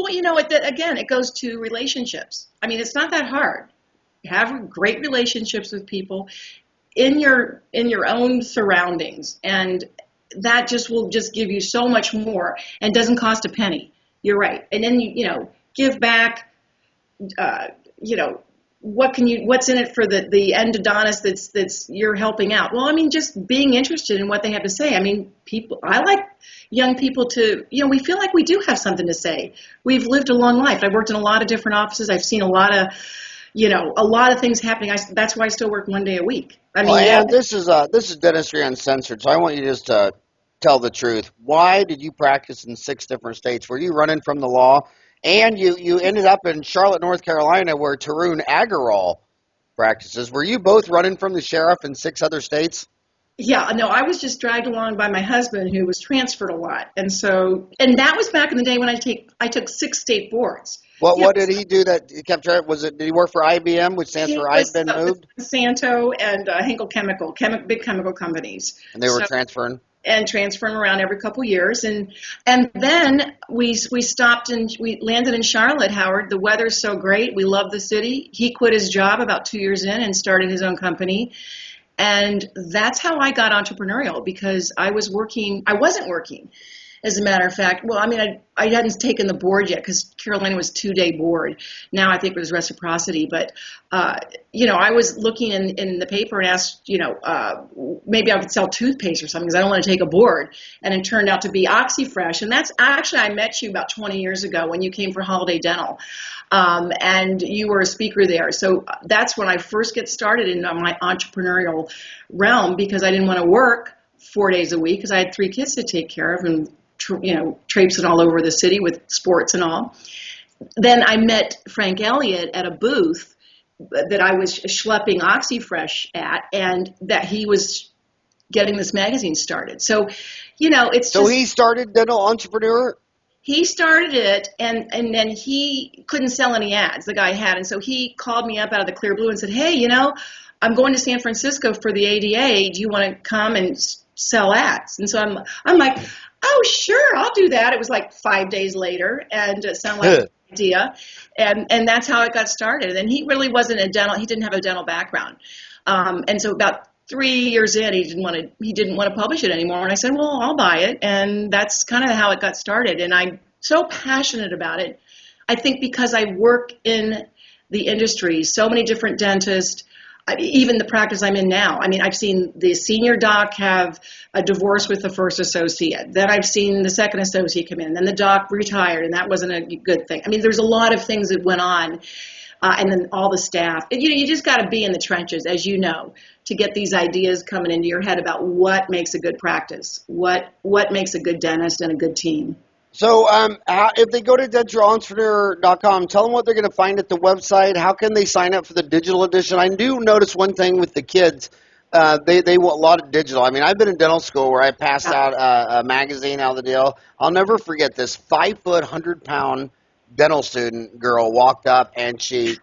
it goes to relationships. It's not that hard. Have great relationships with people in your own surroundings, and that will give you so much more and doesn't cost a penny. You're right. And then you give back. What's in it for the endodontist that's you're helping out? Well, just being interested in what they have to say. I like young people to, we feel like we do have something to say. We've lived a long life. I've worked in a lot of different offices. I've seen a lot of things happening. That's why I still work one day a week. This is Dentistry Uncensored, so I want you just to tell the truth. Why did you practice in 6 different states? Were you running from the law? And you ended up in Charlotte, North Carolina, where Tarun Agarwal practices. Were you both running from the sheriff in 6 other states? Yeah, no, I was just dragged along by my husband, who was transferred a lot. And that was back in the day when I took 6 state boards. What did he do that he kept track? Did he work for IBM, which stands for I've Been Moved? Santo and Henkel Chemical, big chemical companies. And they were transferring? And transferring around every couple years. And then we stopped and we landed in Charlotte, Howard. The weather's so great. We love the city. He quit his job about 2 years in and started his own company. And that's how I got entrepreneurial, because I wasn't working. As a matter of fact, well, I mean, I hadn't taken the board yet because Carolina was 2-day board. Now I think it was reciprocity. But, I was looking in the paper and asked, maybe I would sell toothpaste or something because I don't want to take a board. And it turned out to be OxyFresh. And that's actually, I met you about 20 years ago when you came for Holiday Dental. And you were a speaker there. So that's when I first get started in my entrepreneurial realm because I didn't want to work 4 days a week because I had 3 kids to take care of and traipsing all over the city with sports and all. Then I met Frank Elliott at a booth that I was schlepping OxyFresh at, and that he was getting this magazine started. So, it's so he started Dental Entrepreneur. He started it, and then he couldn't sell any ads, the guy had, and so he called me up out of the clear blue and said, "Hey, I'm going to San Francisco for the ADA. Do you want to come and sell ads?" And so I'm like, "Oh, sure, I'll do that." It was like 5 days later, and it sounded like an idea, and that's how it got started. And he really wasn't he didn't have a dental background, and so about 3 years in, he didn't want to publish it anymore. And I said, "Well, I'll buy it," and that's kind of how it got started. And I'm so passionate about it. I think because I work in the industry, so many different dentists. Even the practice I'm in now. I mean, I've seen the senior doc have a divorce with the first associate. Then I've seen the second associate come in. Then the doc retired, and that wasn't a good thing. I mean, there's a lot of things that went on, and then all the staff. And, you just got to be in the trenches, as you know, to get these ideas coming into your head about what makes a good practice, what makes a good dentist and a good team. So if they go to dentistryuncensored.com, tell them what they're going to find at the website. How can they sign up for the digital edition? I do notice one thing with the kids. They want a lot of digital. I mean, I've been in dental school where I passed out a magazine out of the deal. I'll never forget this 5-foot, 100-pound dental student girl walked up and she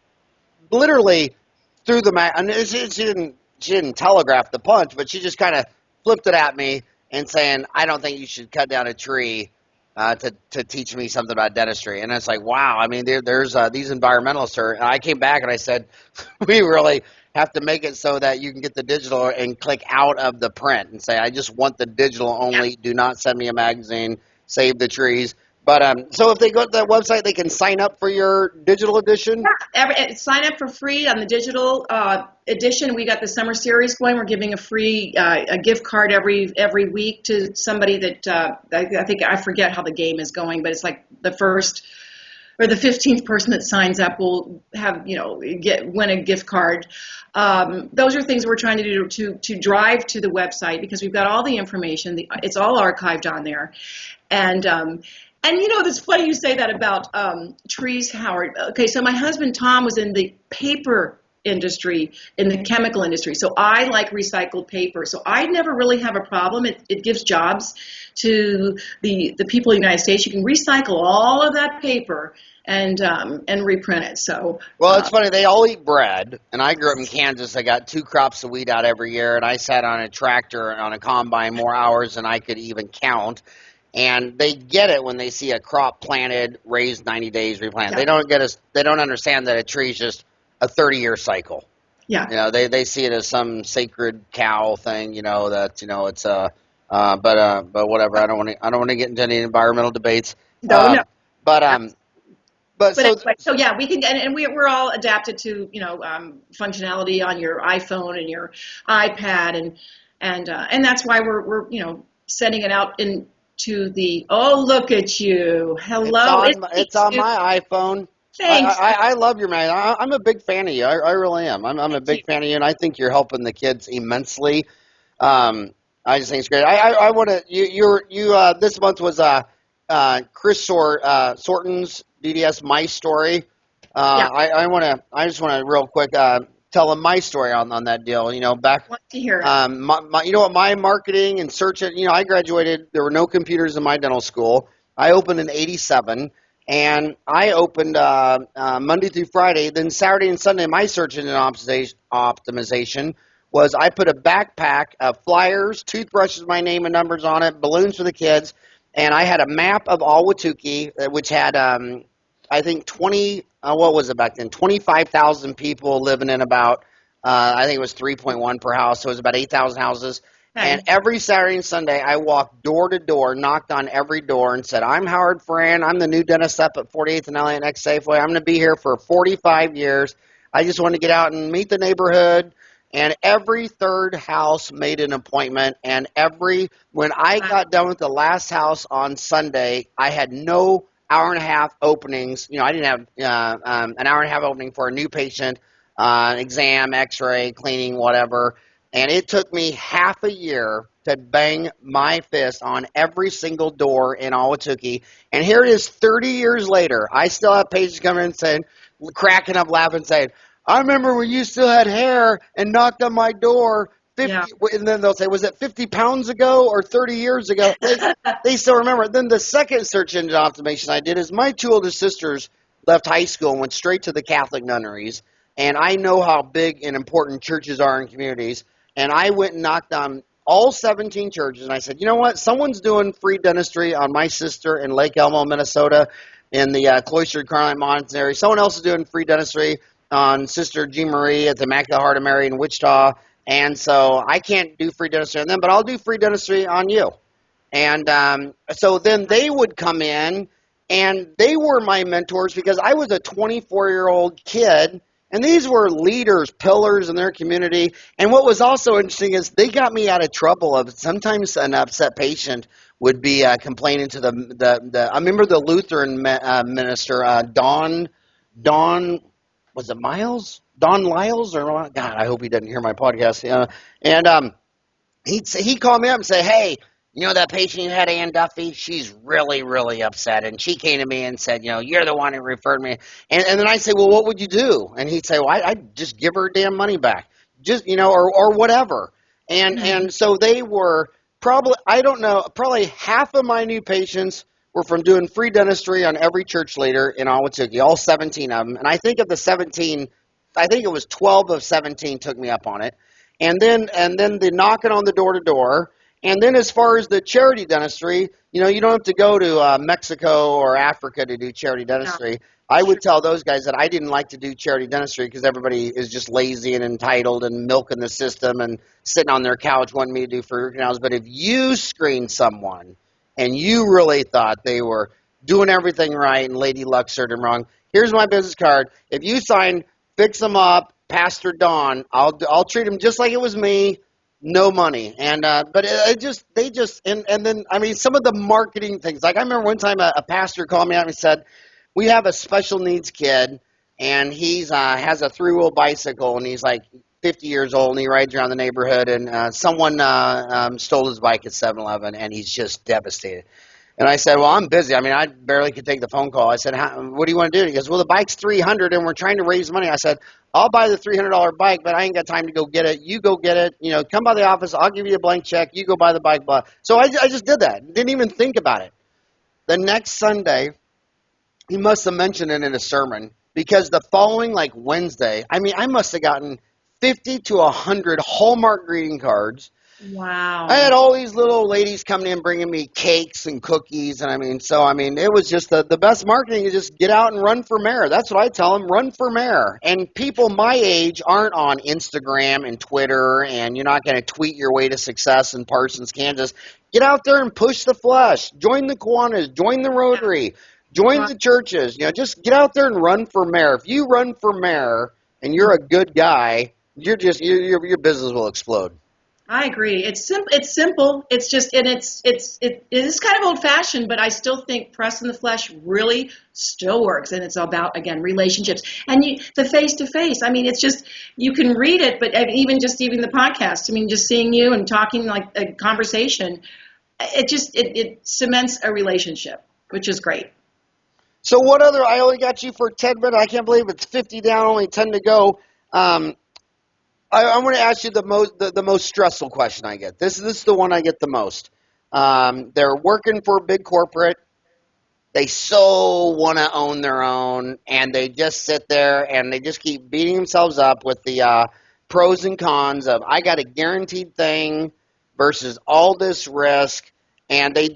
literally threw the magazine. She didn't telegraph the punch, but she just kind of flipped it at me and saying, "I don't think you should cut down a tree to teach me something about dentistry." And it's like, wow. I mean, there's these environmentalists are. And I came back and I said, we really have to make it so that you can get the digital and click out of the print and say, "I just want the digital only. Do not send me a magazine. Save the trees." But so if they go to that website, they can sign up for your digital edition? Yeah, sign up for free on the digital edition. We got the summer series going. We're giving a free a gift card every week to somebody that I think I forget how the game is going, but it's like the first or the 15th person that signs up will have win a gift card. Those are things we're trying to do to drive to the website because we've got all the information. It's all archived on there, and it's funny you say that about trees, Howard. Okay, so my husband Tom was in the paper industry, in the chemical industry. So I like recycled paper. So I never really have a problem. It gives jobs to the people in the United States. You can recycle all of that paper and reprint it. So it's funny. They all eat bread, and I grew up in Kansas. I got 2 crops of wheat out every year, and I sat on a tractor on a combine more hours than I could even count. And they get it when they see a crop planted, raised 90 days, replanted. Yeah. They don't understand that a tree is just a 30-year cycle. Yeah. They see it as some sacred cow thing. It's but whatever. I don't want to get into any environmental debates. No. But anyway, so yeah, we can, and we're all adapted to functionality on your iPhone and your iPad, and that's why we're setting it out into the. Oh, look at you! Hello, it's on my iPhone. Thanks. I love your man. I'm a big fan of you. I really am. I'm a big fan of you, and I think you're helping the kids immensely. I just think it's great. I want to. You this month was Chris Sorton's DDS My Story. Yeah. I just want to real quick tell them my story on that deal. Back. Want to hear it. My marketing and search. I graduated. There were no computers in my dental school. I opened in '87. And I opened Monday through Friday. Then Saturday and Sunday, my search engine optimization was I put a backpack of flyers, toothbrushes, my name and numbers on it, balloons for the kids, and I had a map of Ahwatukee, which had, I think, 25,000 people living in about, I think it was 3.1 per house, so it was about 8,000 houses. And every Saturday and Sunday, I walked door to door, knocked on every door, and said, I'm Howard Farran. I'm the new dentist up at 48th and Elliott next Safeway. I'm going to be here for 45 years. I just want to get out and meet the neighborhood. And every third house made an appointment. And when I got done with the last house on Sunday, I had no hour and a half openings. I didn't have an hour and a half opening for a new patient, exam, x-ray, cleaning, whatever. And it took me half a year to bang my fist on every single door in Ahwatukee. And here it is 30 years later. I still have patients coming in saying, cracking up, laughing, saying, I remember when you still had hair and knocked on my door 50, and then they'll say, was it 50 pounds ago or 30 years ago? They still remember. Then the second search engine optimization I did is my two older sisters left high school and went straight to the Catholic nunneries. And I know how big and important churches are in communities. And I went and knocked on all 17 churches, and I said, you know what? Someone's doing free dentistry on my sister in Lake Elmo, Minnesota, in the Cloistered Carmelite Monastery. Someone else is doing free dentistry on Sister Jean Marie at the Immaculate Heart of Mary in Wichita. And so I can't do free dentistry on them, but I'll do free dentistry on you. And so then they would come in, and they were my mentors because I was a 24-year-old kid. And these were leaders, pillars in their community. And what was also interesting is they got me out of trouble. Sometimes an upset patient would be complaining to the I remember the Lutheran minister, Don, was it Miles? Don Lyles? Or God, I hope he doesn't hear my podcast. And he called me up and said, hey, you know that patient you had, Ann Duffy? She's really, really upset. And she came to me and said, you're the one who referred me. And then I say, well, what would you do? And he'd say, well, I'd just give her damn money back. Just, or whatever. And so they were probably, I don't know, probably half of my new patients were from doing free dentistry on every church leader in Ahwatukee, all 17 of them. And I think of the 17, I think it was 12 of 17 took me up on it. And then the knocking on the door to door. And then as far as the charity dentistry, you don't have to go to Mexico or Africa to do charity dentistry. No. I would tell those guys that I didn't like to do charity dentistry because everybody is just lazy and entitled and milking the system and sitting on their couch wanting me to do root canals. But if you screened someone and you really thought they were doing everything right and Lady Luck served them wrong, here's my business card. If you sign, fix them up, Pastor Don, I'll treat them just like it was me. No money. And but and then I mean some of the marketing things, like I remember one time a pastor called me out and said, we have a special needs kid and he's has a 3-wheel bicycle and he's like 50 years old and he rides around the neighborhood and someone stole his bike at 7-Eleven and he's just devastated. And I said, well, I'm busy. I mean, I barely could take the phone call. I said, what do you want to do? He goes, well, the bike's $300 and we're trying to raise money. I said, I'll buy the $300 bike, but I ain't got time to go get it. You go get it. Come by the office. I'll give you a blank check. You go buy the bike. So I just did that. Didn't even think about it. The next Sunday, he must have mentioned it in a sermon because the following, Wednesday, I mean, I must have gotten 50 to 100 Hallmark greeting cards. Wow. I had all these little ladies coming in bringing me cakes and cookies. And it was just the best marketing is just get out and run for mayor. That's what I tell them, run for mayor. And people my age aren't on Instagram and Twitter, and you're not going to tweet your way to success in Parsons, Kansas. Get out there and push the flesh. Join the Kiwanis, join the Rotary, join the churches. Just get out there and run for mayor. If you run for mayor and you're a good guy, your business will explode. I agree. It's simple. It's just, and it is kind of old fashioned, but I still think press in the flesh really still works. And it's about, again, relationships and the face to face. I mean, it's just, you can read it, but even the podcast, I mean, just seeing you and talking like a conversation, it cements a relationship, which is great. So I only got you for 10 minutes. I can't believe it's 50 down, only 10 to go. I want to ask you the most stressful question I get. This is the one I get the most. They're working for a big corporate. They so want to own their own, and they just sit there and they just keep beating themselves up with the pros and cons of I got a guaranteed thing versus all this risk. And they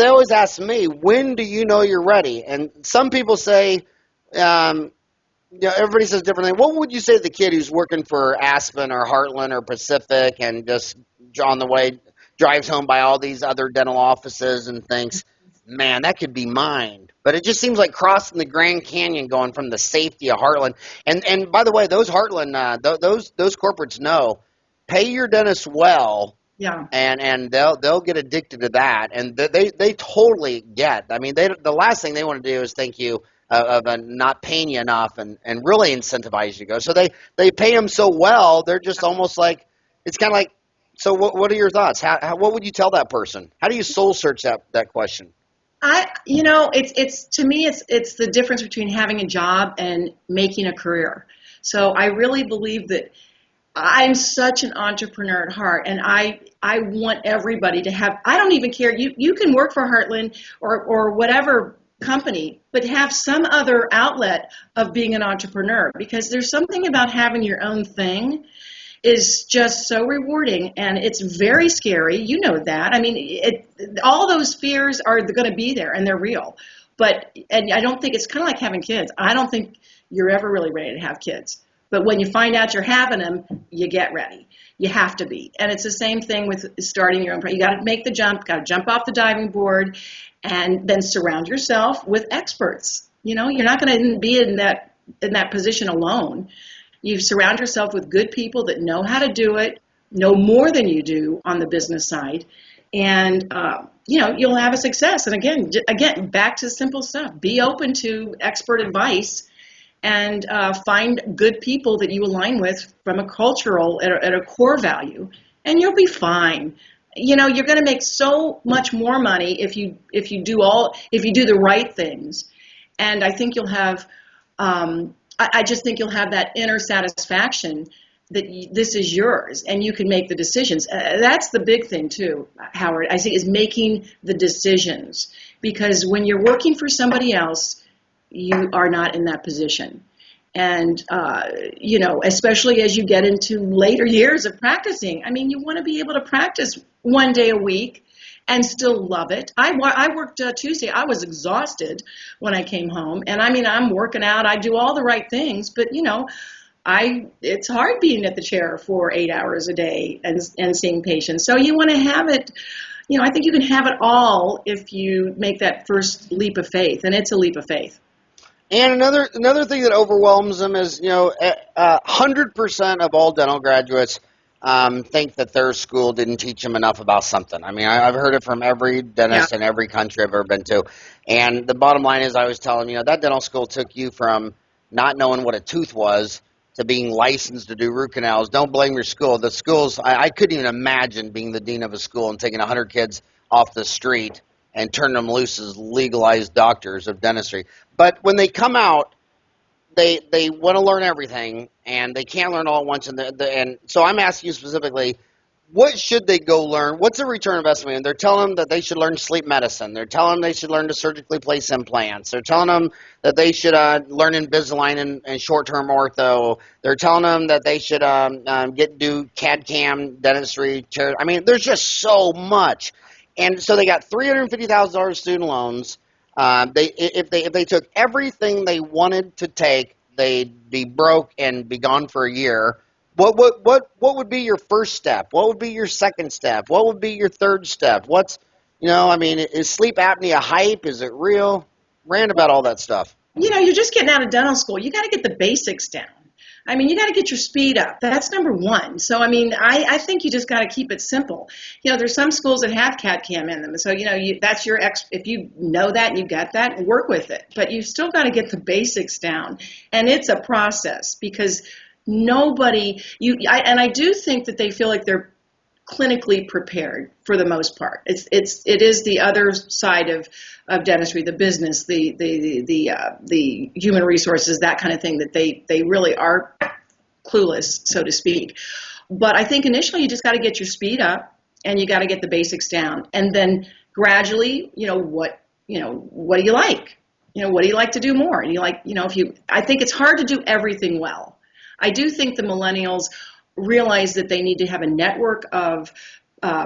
always ask me, when do you know you're ready? And some people say, everybody says differently. What would you say to the kid who's working for Aspen or Heartland or Pacific and just on the way, drives home by all these other dental offices and thinks, man, that could be mine. But it just seems like crossing the Grand Canyon, going from the safety of Heartland. And by the way, those Heartland, those corporates know, pay your dentist well. Yeah. And they'll get addicted to that, and they totally get. I mean, the last thing they want to do is thank you of not paying you enough and really incentivize you to go. So they pay them so well, they're just almost like, it's kind of like. So what are your thoughts? What would you tell that person? How do you soul search that question? It's to me, it's the difference between having a job and making a career. So I really believe that I'm such an entrepreneur at heart, and I want everybody to have. I don't even care. You can work for Heartland or whatever company, but have some other outlet of being an entrepreneur, because there's something about having your own thing is just so rewarding, and it's very scary. You know that. I mean, all those fears are going to be there, and they're real. And I don't think it's kind of like having kids. I don't think you're ever really ready to have kids. But when you find out you're having them, you get ready. You have to be. And it's the same thing with starting your own practice. You got to make the jump, got to jump off the diving board, and then surround yourself with experts. You're not going to be in that position alone. You surround yourself with good people that know how to do it, know more than you do on the business side, and you'll have a success. And again, back to simple stuff. Be open to expert advice, and find good people that you align with from a cultural at a core value, and you'll be fine. You're going to make so much more money if you do the right things, and I think you'll have. I just think you'll have that inner satisfaction that this is yours and you can make the decisions. That's the big thing too, Howard. I see is making the decisions, because when you're working for somebody else, you are not in that position. And, especially as you get into later years of practicing, I mean, you want to be able to practice one day a week and still love it. I worked Tuesday. I was exhausted when I came home. And I mean, I'm working out. I do all the right things. But, it's hard being at the chair for 8 hours a day and seeing patients. So you want to have it. I think you can have it all if you make that first leap of faith. And it's a leap of faith. And another thing that overwhelms them is, 100% of all dental graduates think that their school didn't teach them enough about something. I mean, I've heard it from every dentist in every country I've ever been to. And the bottom line is, I was telling them, that dental school took you from not knowing what a tooth was to being licensed to do root canals. Don't blame your school. The schools, I couldn't even imagine being the dean of a school and taking 100 kids off the street and turning them loose as legalized doctors of dentistry. But when they come out, they want to learn everything, and they can't learn all at once. And so I'm asking you specifically, what should they go learn? What's the return investment? And they're telling them that they should learn sleep medicine. They're telling them they should learn to surgically place implants. They're telling them that they should learn Invisalign and short-term ortho. They're telling them that they should do CAD/CAM dentistry. I mean, there's just so much. And so they got $350,000 student loans. If they took everything they wanted to take, they'd be broke and be gone for a year. What would be your first step? What would be your second step? What would be your third step? Is sleep apnea hype? Is it real? Rant about all that stuff. You're just getting out of dental school. You got to get the basics down. I mean, you got to get your speed up. That's number one. So, I think you just got to keep it simple. There's some schools that have CAD/CAM in them. So, that's your if you know that and you got that, work with it. But you still got to get the basics down. And it's a process, because I do think that they feel like they're clinically prepared for the most part. It is the other side of dentistry, the business, the human resources, that kind of thing, that they really are clueless, so to speak. But I think initially you just got to get your speed up and you got to get the basics down, and then gradually, what do you like? What do you like to do more? And I think it's hard to do everything well. I do think the millennials realize that they need to have a network of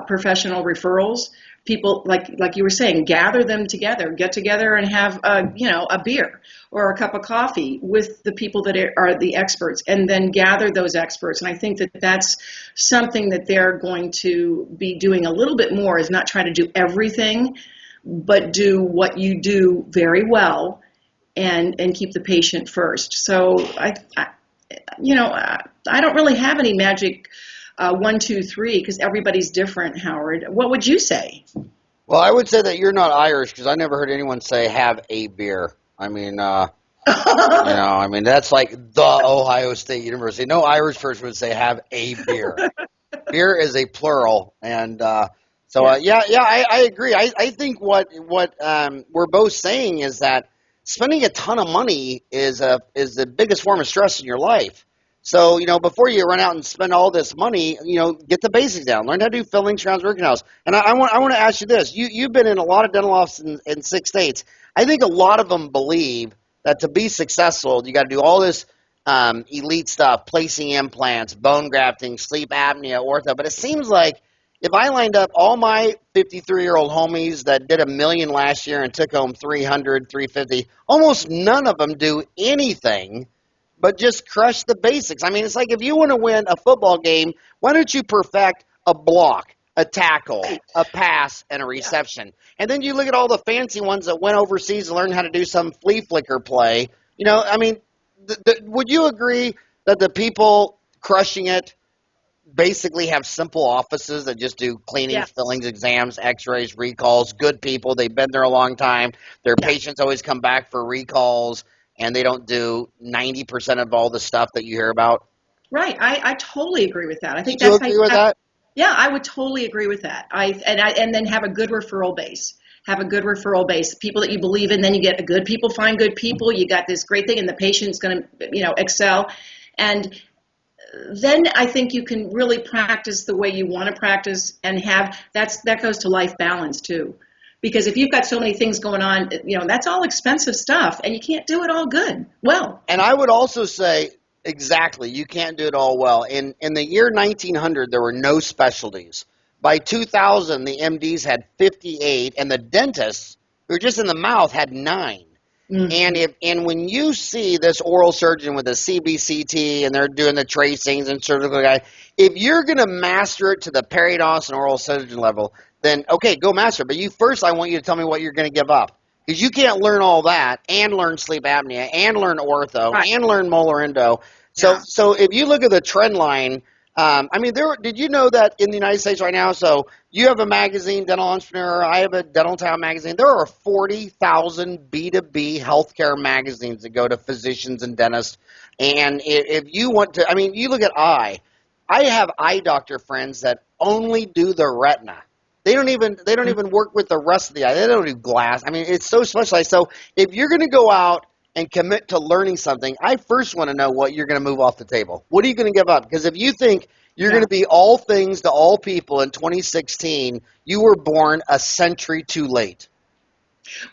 professional referrals people like you were saying, gather them together, get together and have a beer or a cup of coffee with the people that are the experts, and then gather those experts. And I think that that's something that they're going to be doing a little bit more, is not try to do everything, but do what you do very well and keep the patient first. So I don't really have any magic 1, 2, 3, because everybody's different, Howard. What would you say? Well, I would say that you're not Irish, because I never heard anyone say have a beer. I mean, that's like the Ohio State University. No Irish person would say have a beer. Beer is a plural, and I agree. I think what we're both saying is that spending a ton of money is the biggest form of stress in your life. So, before you run out and spend all this money, get the basics down. Learn how to do fillings, crowns, root canals. And I want to ask you this. You've been in a lot of dental offices in 6 states. I think a lot of them believe that to be successful, you got to do all this elite stuff, placing implants, bone grafting, sleep apnea, ortho. But it seems like if I lined up all my 53-year-old homies that did $1 million last year and took home 300, 350, almost none of them do anything but just crush the basics. I mean, it's like if you want to win a football game, why don't you perfect a block, a tackle, a pass, and a reception? And then you look at all the fancy ones that went overseas and learned how to do some flea flicker play. Would you agree that the people crushing it basically have simple offices that just do cleanings, fillings, exams, x-rays, recalls, good people? They've been there a long time. Their patients always come back for recalls, and they don't do 90% of all the stuff that you hear about? Right. I totally agree with that. I think Do you agree with that? Yeah, I would totally agree with that. And then have a good referral base. Have a good referral base. People that you believe in, then you get good people, find good people. You got this great thing, and the patient's going to, excel. And then I think you can really practice the way you want to practice, and that goes to life balance too. Because if you've got so many things going on, that's all expensive stuff, and you can't do it all good. Well, and I would also say, exactly, you can't do it all well. In the year 1900, there were no specialties. By 2000, the MDs had 58, and the dentists, who were just in the mouth, had 9. Mm-hmm. And when you see this oral surgeon with a CBCT, and they're doing the tracings and surgical guide, if you're going to master it to the periodontist and oral surgeon level, then okay, go master it. But I want you to tell me what you're going to give up. Because you can't learn all that and learn sleep apnea and learn ortho and learn molar endo. So if you look at the trend line, did you know that in the United States right now, so you have a magazine, Dental Entrepreneur, I have a Dental Town magazine, there are 40,000 B2B healthcare magazines that go to physicians and dentists. And if you want to, you look at I have eye doctor friends that only do the retina. They don't even work with the rest of the eye. They don't do glass. It's so specialized. So if you're going to go out and commit to learning something, I first want to know what you're going to move off the table. What are you going to give up? Because if you think you're going to be all things to all people in 2016, you were born a century too late.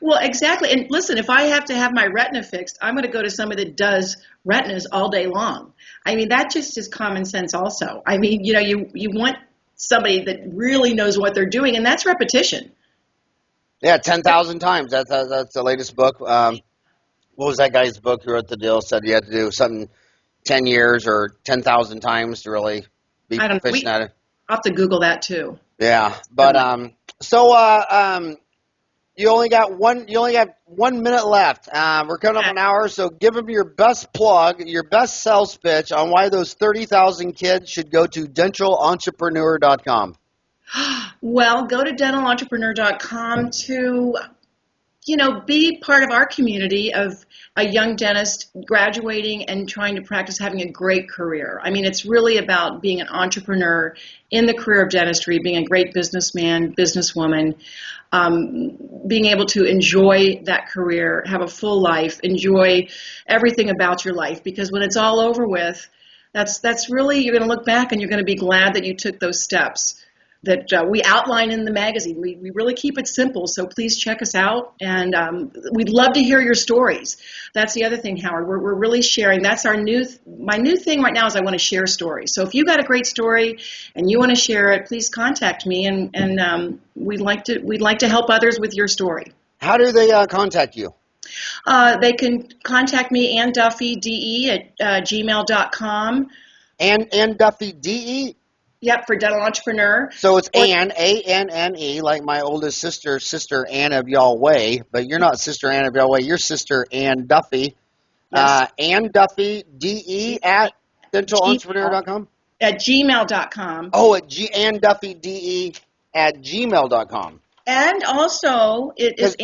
Well, exactly. And listen, if I have to have my retina fixed, I'm going to go to somebody that does retinas all day long. That just is common sense also. You want somebody that really knows what they're doing, and that's repetition. Yeah, 10,000 times. That's the latest book. What was that guy's book who wrote the deal? Said you had to do something 10 years or 10,000 times to really be proficient at it. I'll have to Google that too. Yeah, but you only got 1 minute left. We're coming up an hour, so give them your best plug, your best sales pitch on why those 30,000 kids should go to dentalentrepreneur.com. Well, go to dentalentrepreneur.com to, be part of our community of a young dentist graduating and trying to practice having a great career. It's really about being an entrepreneur in the career of dentistry, being a great businessman, businesswoman, being able to enjoy that career, have a full life, enjoy everything about your life, because when it's all over with, that's really, you're going to look back and you're going to be glad that you took those steps. that we outline in the magazine. We really keep it simple, so please check us out, and we'd love to hear your stories. That's the other thing, Howard. We're really sharing. That's my new thing right now is I want to share stories. So if you got a great story and you want to share it, please contact me, and we'd like to help others with your story. How do they contact you? They can contact me, Ann Duffy, DE, at gmail.com. And Duffy, DE? Yep, for Dental Entrepreneur. So it's Ann, A-N-N-E, like my oldest sister, Sister Ann of Yahweh. But you're not Sister Ann of Yahweh. You're Sister Ann Duffy. Yes. Ann Duffy, DE, at dentalentrepreneur.com? At gmail.com. Oh, at Ann Duffy, DE, at gmail.com. And also, it is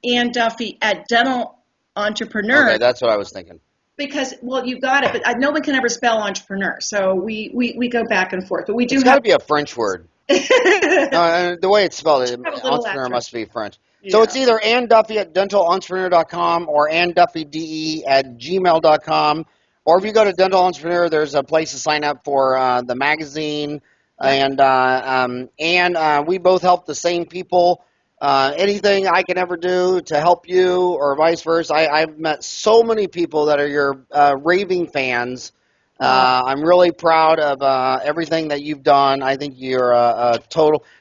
Ann Duffy at Dental Entrepreneur. Okay, that's what I was thinking. Because, well, you got it, but no one can ever spell entrepreneur, so we go back and forth. But we do It's got to be a French word. The way it's spelled, entrepreneur must be French. Yeah. So it's either Ann Duffy at dentalentrepreneur.com or Ann Duffy, DE, at gmail.com. Or if you go to Dental Entrepreneur, there's a place to sign up for the magazine. And we both help the same people. Anything I can ever do to help you or vice versa. I've met so many people that are your raving fans. I'm really proud of everything that you've done. I think you're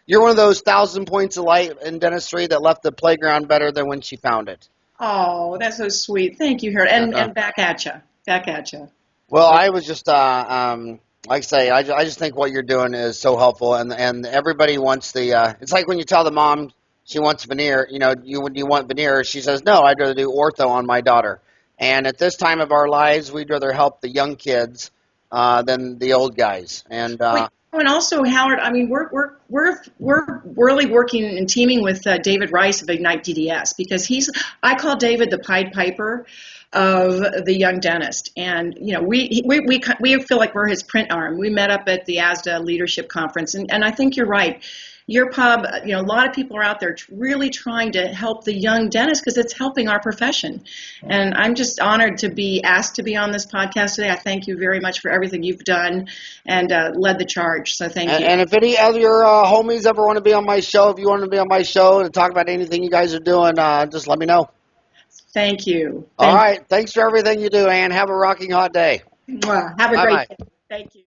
you're one of those 1,000 points of light in dentistry that left the playground better than when she found it. Oh, that's so sweet. Thank you, Harold. And back at you. Back at you. Well, I was just like I say, I just think what you're doing is so helpful, and everybody wants the. It's like when you tell the mom she wants veneer. You know, you want veneer. She says, "No, I'd rather do ortho on my daughter." And at this time of our lives, we'd rather help the young kids than the old guys. And also, Howard, I mean, we're really working and teaming with David Rice of Ignite DDS because I call David the Pied Piper of the young dentist, and you know we feel like we're his print arm. We met up at the ASDA Leadership Conference, and I think you're right. Your pub, you know, a lot of people are out there really trying to help the young dentist because it's helping our profession. And I'm just honored to be asked to be on this podcast today. I thank you very much for everything you've done and led the charge. So thank you. And if any of your homies ever want to be on my show, if you want to be on my show to talk about anything you guys are doing, just let me know. Thank you. All right. Thanks for everything you do, Ann. Have a rocking hot day. Have a great day. Thank you.